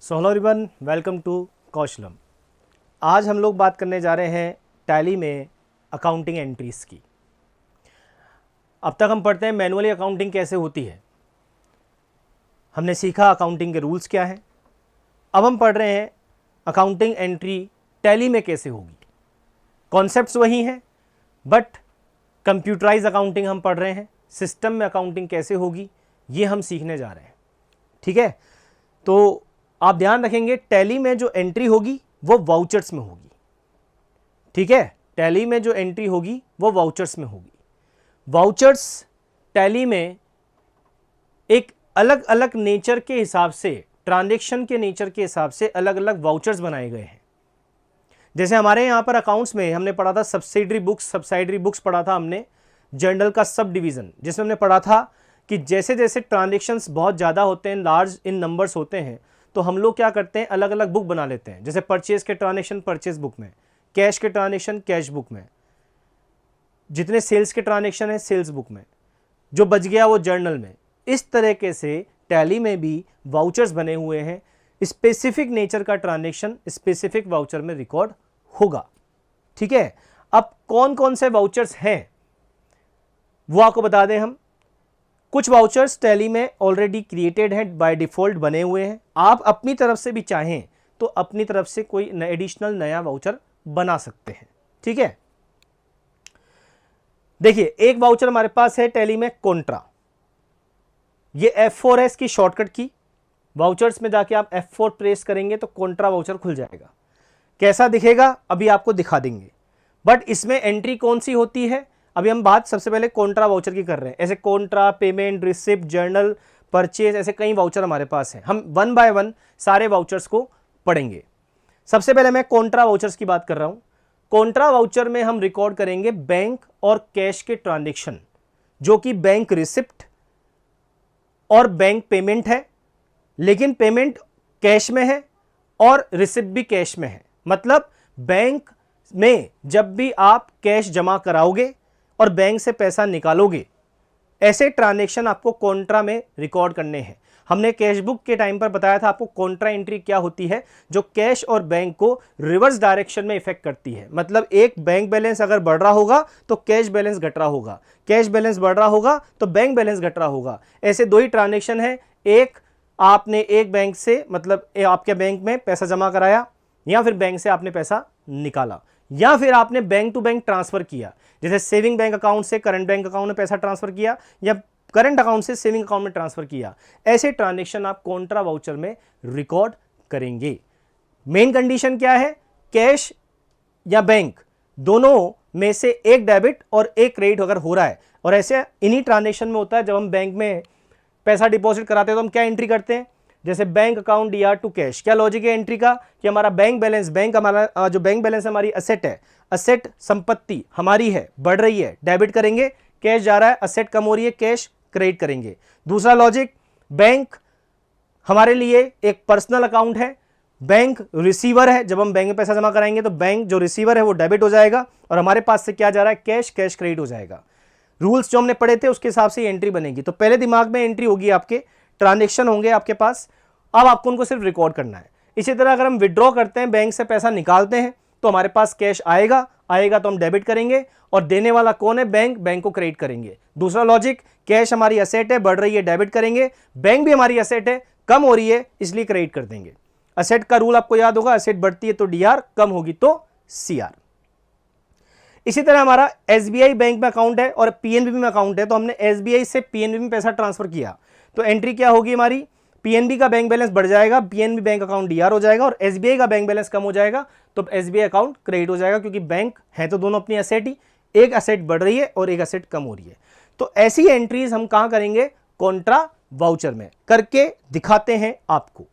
So hello everyone, welcome to Kaushalam. आज हम लोग बात करने जा रहे हैं टैली में अकाउंटिंग एंट्रीज की। अब तक हम पढ़ते हैं मैनुअली अकाउंटिंग कैसे होती है, हमने सीखा अकाउंटिंग के रूल्स क्या हैं। अब हम पढ़ रहे हैं अकाउंटिंग एंट्री टैली में कैसे होगी। कॉन्सेप्ट्स वही हैं बट कंप्यूटराइज अकाउंटिंग हम पढ़ रहे हैं। सिस्टम में अकाउंटिंग कैसे होगी ये हम सीखने जा रहे हैं, ठीक है। तो आप ध्यान रखेंगे टैली में जो एंट्री होगी वो वाउचर्स में होगी, ठीक है। टैली में जो एंट्री होगी वो वाउचर्स में होगी। वाउचर्स टैली में एक अलग अलग नेचर के हिसाब से, ट्रांजैक्शन के नेचर के हिसाब से अलग अलग वाउचर्स बनाए गए हैं। जैसे हमारे यहाँ पर अकाउंट्स में हमने पढ़ा था सब्सिडरी बुक्स पढ़ा था हमने, जर्नल का सब डिवीजन, जिसमें हमने पढ़ा था कि जैसे जैसे ट्रांजैक्शंस बहुत ज़्यादा होते हैं, लार्ज इन नंबर्स होते हैं, तो हम लोग क्या करते हैं, अलग अलग बुक बना लेते हैं। जैसे परचेज के ट्रांजैक्शन परचेज बुक में, कैश के ट्रांजैक्शन कैश बुक में, जितने सेल्स के ट्रांजैक्शन है सेल्स बुक में, जो बच गया वो जर्नल में। इस तरीके से टैली में भी वाउचर्स बने हुए हैं। स्पेसिफिक नेचर का ट्रांजैक्शन स्पेसिफिक वाउचर में रिकॉर्ड होगा, ठीक है। अब कौन कौन से वाउचर्स हैं वो आपको बता दें हम। कुछ वाउचर्स टैली में ऑलरेडी क्रिएटेड हैं, बाय डिफॉल्ट बने हुए हैं। आप अपनी तरफ से भी चाहें तो अपनी तरफ से कोई एडिशनल नया वाउचर बना सकते हैं, ठीक है। देखिए, एक वाउचर हमारे पास है टैली में कॉन्ट्रा। ये F4 है इसकी शॉर्टकट की। वाउचर्स में जाके आप F4 प्रेस करेंगे तो कॉन्ट्रा वाउचर खुल जाएगा। कैसा दिखेगा अभी आपको दिखा देंगे, बट इसमें एंट्री कौन सी होती है अभी हम बात सबसे पहले कॉन्ट्रा वाउचर की कर रहे हैं। ऐसे Contra, payment, receipt, journal, purchase, ऐसे कई वाउचर हमारे पास हैं। हम वन बाय वन सारे वाउचर्स को पढ़ेंगे। सबसे पहले मैं कॉन्ट्रा वाउचर्स की बात कर रहा हूं। कॉन्ट्रा वाउचर में हम रिकॉर्ड करेंगे बैंक और कैश के ट्रांजैक्शन, जो कि बैंक रिसिप्ट और बैंक पेमेंट है, लेकिन पेमेंट कैश में है और रिसिप्ट भी कैश में है। मतलब बैंक में जब भी आप कैश जमा कराओगे और बैंक से पैसा निकालोगे, ऐसे ट्रांजैक्शन आपको कॉन्ट्रा में रिकॉर्ड करने हैं। हमने कैश बुक के टाइम पर बताया था आपको कॉन्ट्रा एंट्री क्या होती है, जो कैश और बैंक को रिवर्स डायरेक्शन में इफेक्ट करती है। मतलब एक बैंक बैलेंस अगर बढ़ रहा होगा तो कैश बैलेंस घट रहा होगा, कैश बैलेंस बढ़ रहा होगा तो बैंक बैलेंस घट रहा होगा। ऐसे दो ही ट्रांजैक्शन है, एक आपने एक बैंक से, मतलब आपके बैंक में पैसा जमा कराया, या फिर बैंक से आपने पैसा निकाला, या फिर आपने बैंक टू बैंक ट्रांसफर किया। जैसे सेविंग बैंक अकाउंट से करंट बैंक अकाउंट में पैसा ट्रांसफर किया, या करंट अकाउंट से सेविंग अकाउंट में ट्रांसफर किया। ऐसे ट्रांजैक्शन आप कॉन्ट्रा वाउचर में रिकॉर्ड करेंगे। मेन कंडीशन क्या है, कैश या बैंक दोनों में से एक डेबिट और एक क्रेडिट अगर हो रहा है, और ऐसे इन्हीं ट्रांजैक्शन में होता है। जब हम बैंक में पैसा डिपॉजिट कराते हैं तो हम क्या एंट्री करते हैं, जैसे bank account DR to cash. क्या लॉजिक है एंट्री का, कि हमारा बैंक बैलेंस, हमारा जो बैंक बैलेंस हमारी असेट है, असेट संपत्ति हमारी है, बढ़ रही है, डेबिट करेंगे, कैश जा रहा है, असेट कम हो रही है, कैश क्रेडिट करेंगे। दूसरा लॉजिक, बैंक हमारे लिए एक पर्सनल अकाउंट है, बैंक रिसीवर है। जब हम बैंक में पैसा जमा कराएंगे तो बैंक जो रिसीवर है वो डेबिट हो जाएगा, और हमारे पास से क्या जा रहा है, कैश क्रेडिट हो जाएगा। रूल्स जो हमने पढ़े थे उसके हिसाब से एंट्री बनेगी। तो पहले दिमाग में एंट्री होगी, आपके ट्रांजैक्शन होंगे आपके पास, अब आपको उनको सिर्फ रिकॉर्ड करना है। इसी तरह अगर हम विड्रॉ करते हैं, बैंक से पैसा निकालते हैं, तो हमारे पास कैश आएगा तो हम डेबिट करेंगे, और देने वाला कौन है, बैंक को क्रेडिट करेंगे। दूसरा लॉजिक, कैश हमारी असेट है, बढ़ रही है, डेबिट करेंगे, बैंक भी हमारी असेट है, कम हो रही है, इसलिए क्रेडिट कर देंगे। असेट का रूल आपको याद होगा, असेट बढ़ती है तो DR, कम होगी तो CR। इसी तरह हमारा SBI बैंक में अकाउंट है और PNB में अकाउंट है, तो हमने SBI से PNB में पैसा ट्रांसफर किया, तो एंट्री क्या होगी हमारी, PNB का बैंक बैलेंस बढ़ जाएगा, PNB बैंक अकाउंट DR हो जाएगा, और SBI का बैंक बैलेंस कम हो जाएगा, तो SBI अकाउंट क्रेडिट हो जाएगा, क्योंकि बैंक है तो दोनों अपनी असेट ही, एक असेट बढ़ रही है और एक असेट कम हो रही है। तो ऐसी एंट्रीज हम कहां करेंगे, कॉन्ट्रा वाउचर में। करके दिखाते हैं आपको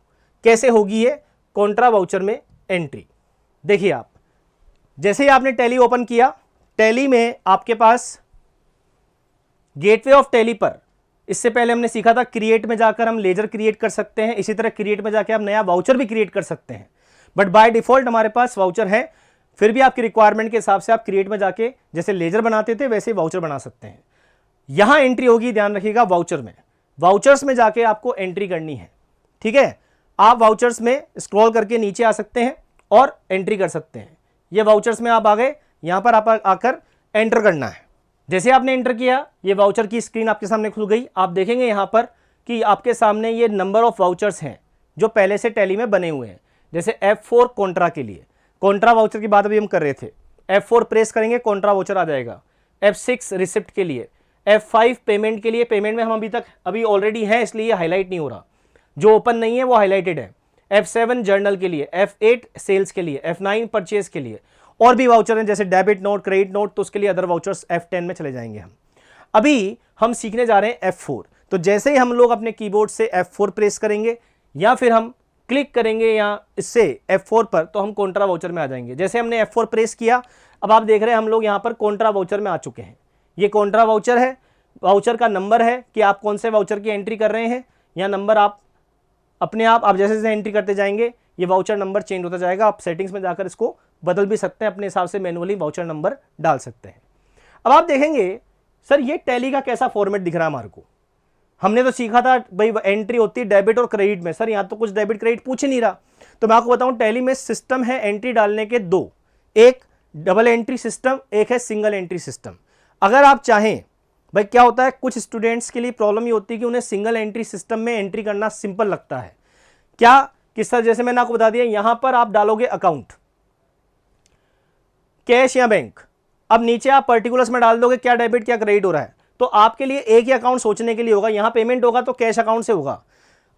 कैसे होगी ये कॉन्ट्रा वाउचर में एंट्री। देखिए, आप जैसे ही आपने टैली ओपन किया, टैली में आपके पास गेटवे ऑफ टैली पर, इससे पहले हमने सीखा था क्रिएट में जाकर हम लेजर क्रिएट कर सकते हैं, इसी तरह क्रिएट में जाकर आप नया वाउचर भी क्रिएट कर सकते हैं। बट बाय डिफॉल्ट हमारे पास वाउचर है, फिर भी आपकी रिक्वायरमेंट के हिसाब से आप क्रिएट में जाके जैसे लेजर बनाते थे वैसे वाउचर बना सकते हैं। यहां एंट्री होगी, ध्यान रखिएगा, वाउचर में, वाउचर्स में जाके आपको एंट्री करनी है, ठीक है। आप वाउचर्स में स्क्रॉल करके नीचे आ सकते हैं और एंट्री कर सकते हैं। ये वाउचर्स में आप आ गए, यहां पर आप आकर एंटर करना है। जैसे आपने एंटर किया, ये वाउचर की स्क्रीन आपके सामने खुल गई। आप देखेंगे यहां पर कि आपके सामने ये नंबर ऑफ वाउचर्स हैं जो पहले से टैली में बने हुए हैं। जैसे F4 कॉन्ट्रा के लिए, कॉन्ट्रा वाउचर की बात अभी हम कर रहे थे, F4 प्रेस करेंगे कॉन्ट्रा वाउचर आ जाएगा। F6 रिसिप्ट के लिए, F5 पेमेंट के लिए, पेमेंट में हम अभी ऑलरेडी हैं इसलिए हाईलाइट नहीं हो रहा, जो ओपन नहीं है वो हाईलाइटेड है। F7 जर्नल के लिए, F8 सेल्स के लिए, F9 परचेज के लिए। और भी वाउचर हैं जैसे डेबिट नोट, क्रेडिट नोट, तो उसके लिए अदर वाउचर्स F10 में चले जाएंगे हम। अभी हम सीखने जा रहे हैं F4। तो जैसे ही हम लोग अपने कीबोर्ड से F4 प्रेस करेंगे या फिर हम क्लिक करेंगे या इससे F4 पर, तो हम कॉन्ट्रा वाउचर में आ जाएंगे। जैसे हमने F4 प्रेस किया, अब आप देख रहे हैं हम लोग यहाँ पर कॉन्ट्रा वाउचर में आ चुके हैं। ये कॉन्ट्रा वाउचर है, वाउचर का नंबर है कि आप कौन से वाउचर की एंट्री कर रहे हैं, या नंबर आप अपने आप जैसे जैसे एंट्री करते जाएंगे ये वाउचर नंबर चेंज होता जाएगा। आप सेटिंग्स में जाकर इसको बदल भी सकते हैं, अपने हिसाब से मैनुअली वाउचर नंबर डाल सकते हैं। अब आप देखेंगे सर ये टैली का कैसा फॉर्मेट दिख रहा है हमारे को। हमने तो सीखा था भाई एंट्री होती है डेबिट और क्रेडिट में, सर यहाँ तो कुछ डेबिट क्रेडिट पूछ ही नहीं रहा। तो मैं आपको बताऊं टैली में सिस्टम है एंट्री डालने के दो, एक डबल एंट्री सिस्टम, एक है सिंगल एंट्री सिस्टम। अगर आप चाहें, भाई क्या होता है कुछ स्टूडेंट्स के लिए प्रॉब्लम ये होती है कि उन्हें सिंगल एंट्री सिस्टम में एंट्री करना सिंपल लगता है। क्या कि सर जैसे मैंने आपको बता दिया, यहां पर आप डालोगे अकाउंट, कैश या बैंक, अब नीचे आप पर्टिकुलर्स में डाल दोगे क्या डेबिट क्या क्रेडिट हो रहा है, तो आपके लिए एक ही अकाउंट सोचने के लिए होगा। यहां पेमेंट होगा तो कैश अकाउंट से होगा,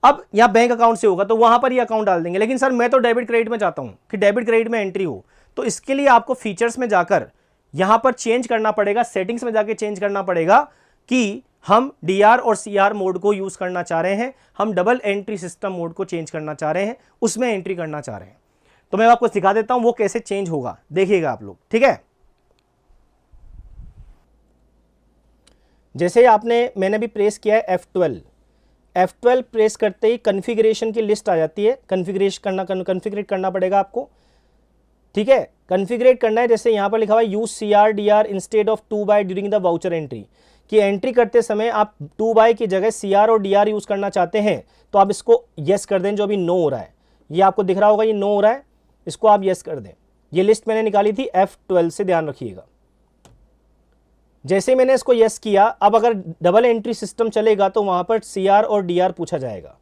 अब यहां बैंक अकाउंट से होगा तो वहां पर ये अकाउंट डाल देंगे। लेकिन सर मैं तो डेबिट क्रेडिट में चाहता हूं कि डेबिट क्रेडिट में एंट्री हो, तो इसके लिए आपको फीचर्स में जाकर यहां पर चेंज करना पड़ेगा, सेटिंग्स में जाकर चेंज करना पड़ेगा कि हम डीआर और सीआर मोड को यूज करना चाह रहे हैं, हम डबल एंट्री सिस्टम मोड को चेंज करना चाह रहे हैं, उसमें एंट्री करना चाह रहे हैं। तो मैं आपको सिखा देता हूं वो कैसे चेंज होगा, देखिएगा आप लोग, ठीक है। जैसे मैंने भी प्रेस किया है F12 प्रेस करते ही कॉन्फ़िगरेशन की लिस्ट आ जाती है। कॉन्फ़िगरेट करना पड़ेगा आपको, ठीक है। कॉन्फ़िगरेट करना है, जैसे यहाँ पर लिखा हुआ है use CR/DR instead of 2 by during the voucher entry, कि एंट्री करते समय आप 2 बाय की जगह CR और DR यूज करना चाहते हैं तो आप इसको यस कर दें। जो अभी नो हो रहा है, ये आपको दिख रहा होगा, ये नो हो रहा है, इसको आप यस कर दें। ये लिस्ट मैंने निकाली थी F12 से, ध्यान रखिएगा। जैसे मैंने इसको यस किया, अब अगर डबल एंट्री सिस्टम चलेगा तो वहां पर CR और DR पूछा जाएगा,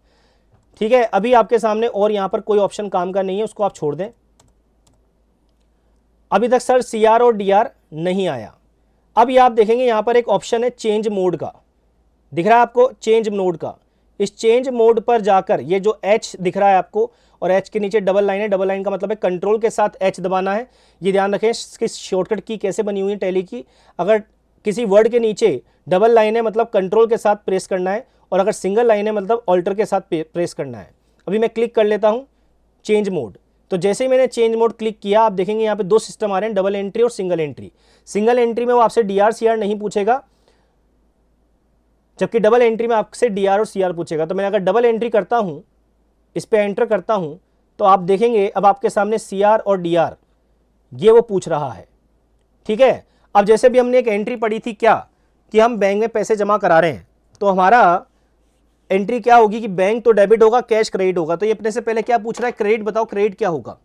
ठीक है। अभी आपके सामने और यहां पर कोई ऑप्शन काम का नहीं है, उसको आप छोड़ दें। अभी तक सर CR और DR नहीं आया। अब ये आप देखेंगे यहां पर एक ऑप्शन है चेंज मोड का, दिख रहा है आपको, चेंज मोड का। इस चेंज मोड पर जाकर ये जो H दिख रहा है आपको, और H के नीचे डबल लाइन है, डबल लाइन का मतलब है कंट्रोल के साथ H दबाना है। ये ध्यान रखें इसकी शॉर्टकट की कैसे बनी हुई है टैली की। अगर किसी वर्ड के नीचे डबल लाइन है मतलब कंट्रोल के साथ प्रेस करना है, और अगर सिंगल लाइन है मतलब ऑल्टर के साथ प्रेस करना है। अभी मैं क्लिक कर लेता हूं चेंज मोड, तो जैसे ही मैंने चेंज मोड क्लिक किया, आप देखेंगे यहाँ पे दो सिस्टम आ रहे हैं, डबल एंट्री और सिंगल एंट्री। सिंगल एंट्री में वो आपसे DR CR नहीं पूछेगा, जबकि डबल एंट्री में आपसे DR और CR पूछेगा। तो मैं अगर डबल एंट्री करता हूं, इस पर एंटर करता हूं, तो आप देखेंगे अब आपके सामने CR और DR ये वो पूछ रहा है, ठीक है। अब जैसे भी हमने एक एंट्री पढ़ी थी क्या, कि हम बैंक में पैसे जमा करा रहे हैं, तो हमारा एंट्री क्या होगी कि बैंक तो डेबिट होगा, कैश क्रेडिट होगा। तो ये अपने से पहले क्या पूछ रहा है, क्रेडिट बताओ, क्रेडिट क्या होगा।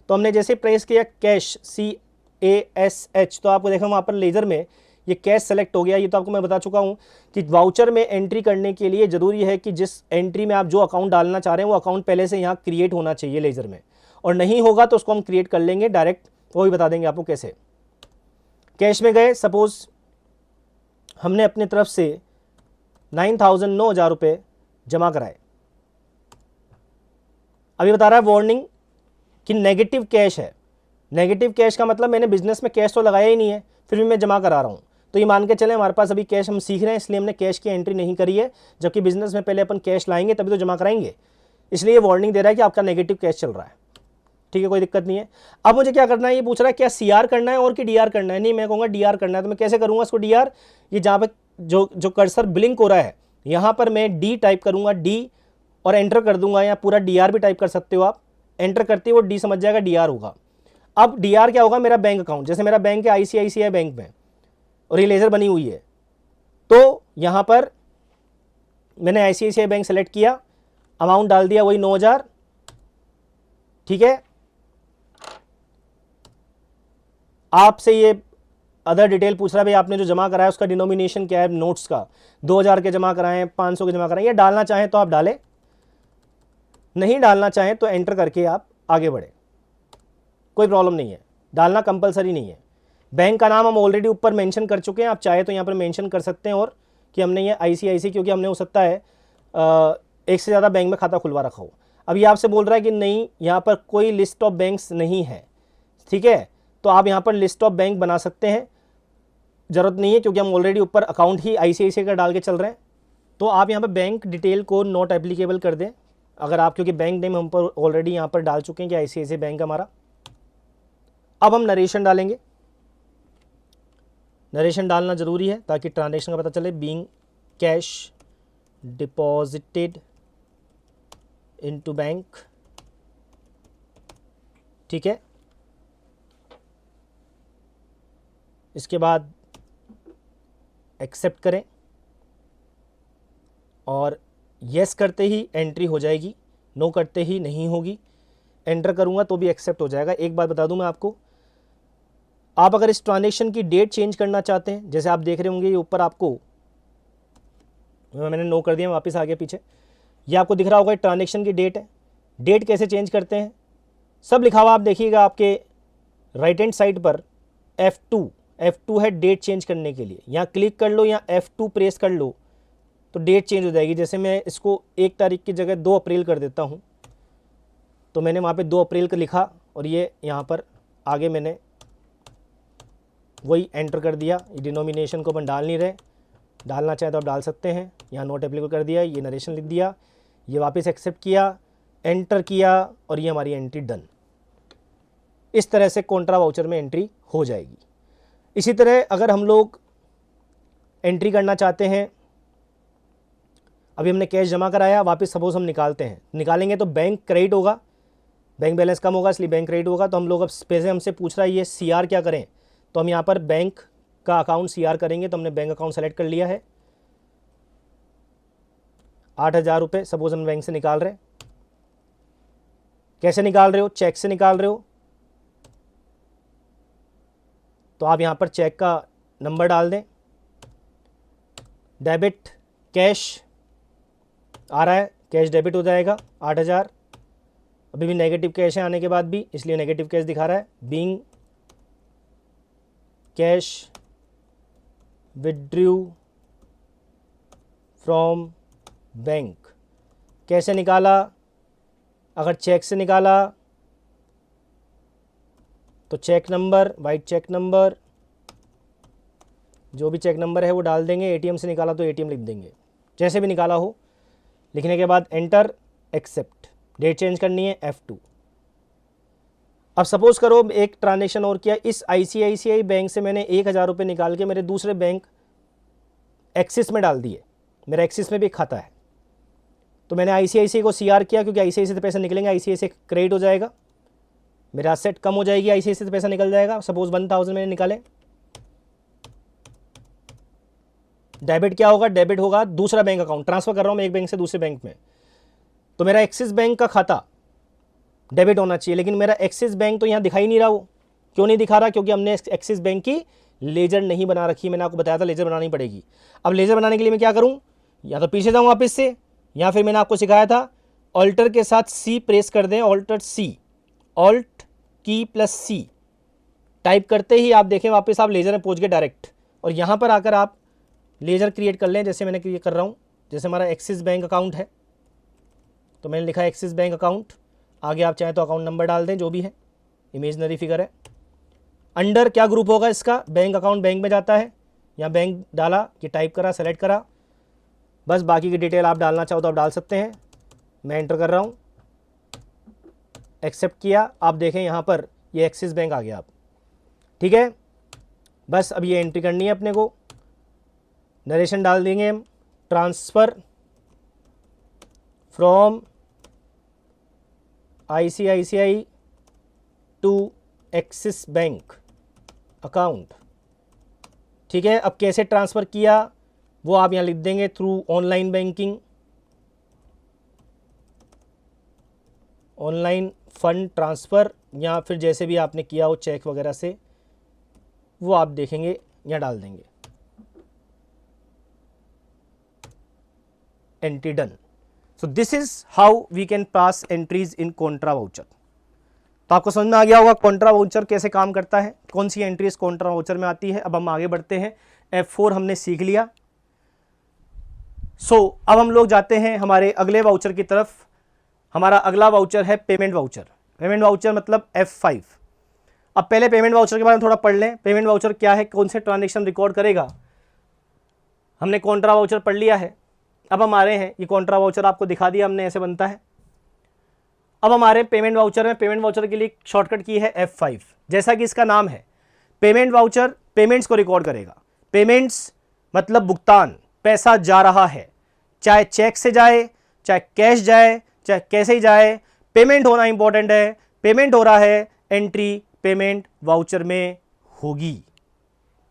तो हमने जैसे प्रेस किया कैश CASH, तो आपको देखा वहाँ पर लेजर में ये कैश सेलेक्ट हो गया। ये तो आपको मैं बता चुका हूँ कि वाउचर में एंट्री करने के लिए ज़रूरी है कि जिस एंट्री में आप जो अकाउंट डालना चाह रहे हैं वो अकाउंट पहले से यहाँ क्रिएट होना चाहिए लेजर में, और नहीं होगा तो उसको हम क्रिएट कर लेंगे डायरेक्ट, वो भी बता देंगे आपको कैसे। कैश में गए, सपोज हमने अपनी तरफ से 9,000 रुपये जमा कराए। अभी बता रहा है वार्निंग कि नेगेटिव कैश है। नेगेटिव कैश का मतलब मैंने बिजनेस में कैश तो लगाया ही नहीं है, फिर भी मैं जमा करा रहा हूँ। तो ये मान के चले हमारे पास अभी कैश हम सीख रहे हैं, इसलिए हमने कैश की एंट्री नहीं करी है, जबकि बिजनेस में पहले अपन कैश लाएंगे तभी तो जमा कराएंगे। इसलिए वार्निंग दे रहा है कि आपका नेगेटिव कैश चल रहा है, ठीक है, कोई दिक्कत नहीं है। अब मुझे क्या करना है, ये पूछ रहा है क्या CR करना है और कि DR करना है। नहीं, मैं कहूँगा DR करना है। तो मैं कैसे करूँगा इसको DR, ये जहाँ पे जो कर्सर ब्लिंक हो रहा है यहाँ पर मैं D टाइप करूँगा, D, और एंटर कर दूंगा, या पूरा DR भी टाइप कर सकते हो आप। एंटर करते ही वो D समझ जाएगा, DR होगा। अब DR क्या होगा, मेरा बैंक अकाउंट। जैसे मेरा बैंक है ICICI बैंक में और ये लेजर बनी हुई है, तो यहाँ पर मैंने ICICI बैंक सेलेक्ट किया, अमाउंट डाल दिया वही 9,000, ठीक है, आपसे ये अदर डिटेल पूछ रहा है भाई आपने जो जमा कराया उसका डिनोमिनेशन क्या है नोट्स का, 2000 के जमा कराएं, 500 के जमा कराएं, ये डालना चाहें तो आप डालें, नहीं डालना चाहें तो एंटर करके आप आगे बढ़े, कोई प्रॉब्लम नहीं है, डालना कंपलसरी नहीं है। बैंक का नाम हम ऑलरेडी ऊपर मेंशन कर चुके हैं, आप चाहे तो यहाँ पर मेंशन कर सकते हैं और कि हमने ये ICICI, क्योंकि हमने हो सकता है एक से ज़्यादा बैंक में खाता खुलवा रखा हो। अब ये आपसे बोल रहा है कि नहीं यहाँ पर कोई लिस्ट ऑफ बैंक्स नहीं है, ठीक है, तो आप यहाँ पर लिस्ट ऑफ बैंक बना सकते हैं, ज़रूरत नहीं है क्योंकि हम ऑलरेडी ऊपर अकाउंट ही ICICI का डाल के चल रहे हैं। तो आप यहाँ पर बैंक डिटेल को नॉट एप्लीकेबल कर दें अगर आप, क्योंकि बैंक नेम हम पर ऑलरेडी यहाँ पर डाल चुके हैं कि ICICI बैंक हमारा। अब हम नरेशन डालेंगे, नरेशन डालना ज़रूरी है ताकि ट्रांजैक्शन का पता चले। Being cash deposited into bank, ठीक है, इसके बाद एक्सेप्ट करें और यस करते ही एंट्री हो जाएगी, नो करते ही नहीं होगी। एंटर करूंगा तो भी एक्सेप्ट हो जाएगा। एक बात बता दूं मैं आपको, आप अगर इस ट्रांजैक्शन की डेट चेंज करना चाहते हैं, जैसे आप देख रहे होंगे ये ऊपर आपको, मैंने नो कर दिया, वापस आगे पीछे, ये आपको दिख रहा होगा ट्रांजैक्शन की डेट है। डेट कैसे चेंज करते हैं सब लिखा हुआ आप देखिएगा आपके राइट हैंड साइड पर। F2 है डेट चेंज करने के लिए, यहाँ क्लिक कर लो या F2 प्रेस कर लो तो डेट चेंज हो जाएगी। जैसे मैं इसको 1 तारीख की जगह 2 अप्रैल कर देता हूँ, तो मैंने वहाँ पे 2 अप्रैल का लिखा और ये यहाँ पर आगे मैंने वही एंटर कर दिया। डिनोमिनेशन को अपन डाल नहीं रहे, डालना चाहे तो आप डाल सकते हैं। यहाँ नोट एप्लीकेबल कर दिया, ये नरेशन लिख दिया, ये वापस एक्सेप्ट किया, एंटर किया और ये हमारी एंट्री डन। इस तरह से कॉन्ट्रा वाउचर में एंट्री हो जाएगी। इसी तरह अगर हम लोग एंट्री करना चाहते हैं, अभी हमने कैश जमा कराया, वापस सपोज हम निकालते हैं, निकालेंगे तो बैंक क्रेडिट होगा, बैंक बैलेंस कम होगा इसलिए बैंक क्रेडिट होगा। तो हम लोग अब पैसे हमसे पूछ रहा है ये CR क्या करें, तो हम यहाँ पर बैंक का अकाउंट CR करेंगे। तो हमने बैंक अकाउंट सेलेक्ट कर लिया है। 8000 रुपये सपोज हम बैंक से निकाल रहे हैं। कैसे निकाल रहे हो, चेक से निकाल रहे हो तो आप यहाँ पर चेक का नंबर डाल दें। डेबिट कैश आ रहा है, कैश डेबिट हो जाएगा 8000। अभी भी नेगेटिव कैश है आने के बाद भी, इसलिए नेगेटिव कैश दिखा रहा है। Being cash withdrew from bank, कैसे निकाला, अगर चेक से निकाला तो cheque number, vide cheque number, जो भी चेक नंबर है वो डाल देंगे। ATM से निकाला तो ATM लिख देंगे, जैसे भी निकाला हो। लिखने के बाद एंटर, एक्सेप्ट, डेट चेंज करनी है F2। अब सपोज करो एक ट्रांजैक्शन और किया, इस ICICI बैंक से मैंने 1000 रुपये निकाल के मेरे दूसरे बैंक एक्सिस में डाल दिए, मेरा एक्सिस में भी खाता है, तो मैंने ICICI को CR किया क्योंकि ICICI से पैसे निकलेंगे, ICICI क्रेडिट हो जाएगा, मेरा एसेट कम हो जाएगी, ICICI से पैसा निकल जाएगा। सपोज 1000 मैंने निकाले, डेबिट क्या होगा, डेबिट होगा दूसरा बैंक अकाउंट, ट्रांसफर कर रहा हूं मैं एक बैंक से दूसरे बैंक में, तो मेरा एक्सिस बैंक का खाता डेबिट होना चाहिए, लेकिन मेरा एक्सिस बैंक तो यहाँ दिखाई नहीं रहा। वो क्यों नहीं दिखा रहा, क्योंकि हमने एक्सिस बैंक की लेजर नहीं बना रखी। मैंने आपको बताया था लेजर बनानी पड़ेगी। अब लेजर बनाने के लिए मैं क्या करूँ, या तो पीछे जाऊँ वापस से, या फिर मैंने आपको सिखाया था ऑल्टर के साथ C प्रेस कर दें, ऑल्टर C, ऑल्ट की प्लस C टाइप करते ही आप देखें वापस आप लेजर में पहुँच गए डायरेक्ट। और यहाँ पर आकर आप लेजर क्रिएट कर लें, जैसे मैंने क्रिएट कर रहा हूँ। जैसे हमारा एक्सिस बैंक अकाउंट है तो मैंने लिखा एक्सिस बैंक अकाउंट, आगे आप चाहें तो अकाउंट नंबर डाल दें, जो भी है, इमेजनरी फिगर है। अंडर क्या ग्रुप होगा इसका, बैंक अकाउंट बैंक में जाता है, यहाँ बैंक डाला कि टाइप करा, सेलेक्ट करा, बस बाकी की डिटेल आप डालना चाहो तो आप डाल सकते हैं। मैं एंटर कर रहा हूँ, एक्सेप्ट किया, आप देखें यहाँ पर ये एक्सिस बैंक आ गया आप, ठीक है। बस अब ये एंट्री करनी है अपने को, नरेशन डाल देंगे हम, transfer from ICICI to Axis bank account, ठीक है। अब कैसे ट्रांसफ़र किया वो आप यहाँ लिख देंगे, through online banking, online fund transfer या फिर जैसे भी आपने किया हो चेक वगैरह से, वो आप देखेंगे या डाल देंगे। Entry done. So this is how we can pass entries in contra voucher. तो आपको समझ में आ गया होगा कॉन्ट्रा वाउचर कैसे काम करता है, कौन सी एंट्रीज कॉन्ट्रा वाउचर में आती है। अब हम आगे बढ़ते हैं। F4 हमने सीख लिया। अब हम लोग जाते हैं हमारे अगले वाउचर की तरफ। हमारा अगला वाउचर है पेमेंट वाउचर। पेमेंट वाउचर मतलब F5। अब पहले पेमेंट वाउचर के बारे में थोड़ा पढ़ लें। पेमेंट वाउचर क्या है, कौन से ट्रांजेक्शन रिकॉर्ड करेगा। हमने कॉन्ट्रा वाउचर पढ़ लिया है। अब हम आ रहे हैं, ये कॉन्ट्रा वाउचर आपको दिखा दिया हमने, ऐसे बनता है। अब हमारे पेमेंट वाउचर में, पेमेंट वाउचर के लिए शॉर्टकट की है F5। जैसा कि इसका नाम है, पेमेंट वाउचर पेमेंट्स को रिकॉर्ड करेगा। पेमेंट्स मतलब भुगतान, पैसा जा रहा है, चाहे चेक से जाए, चाहे कैश जाए, चाहे कैसे ही जाए, पेमेंट होना इंपॉर्टेंट है। पेमेंट हो रहा है, एंट्री पेमेंट वाउचर में होगी।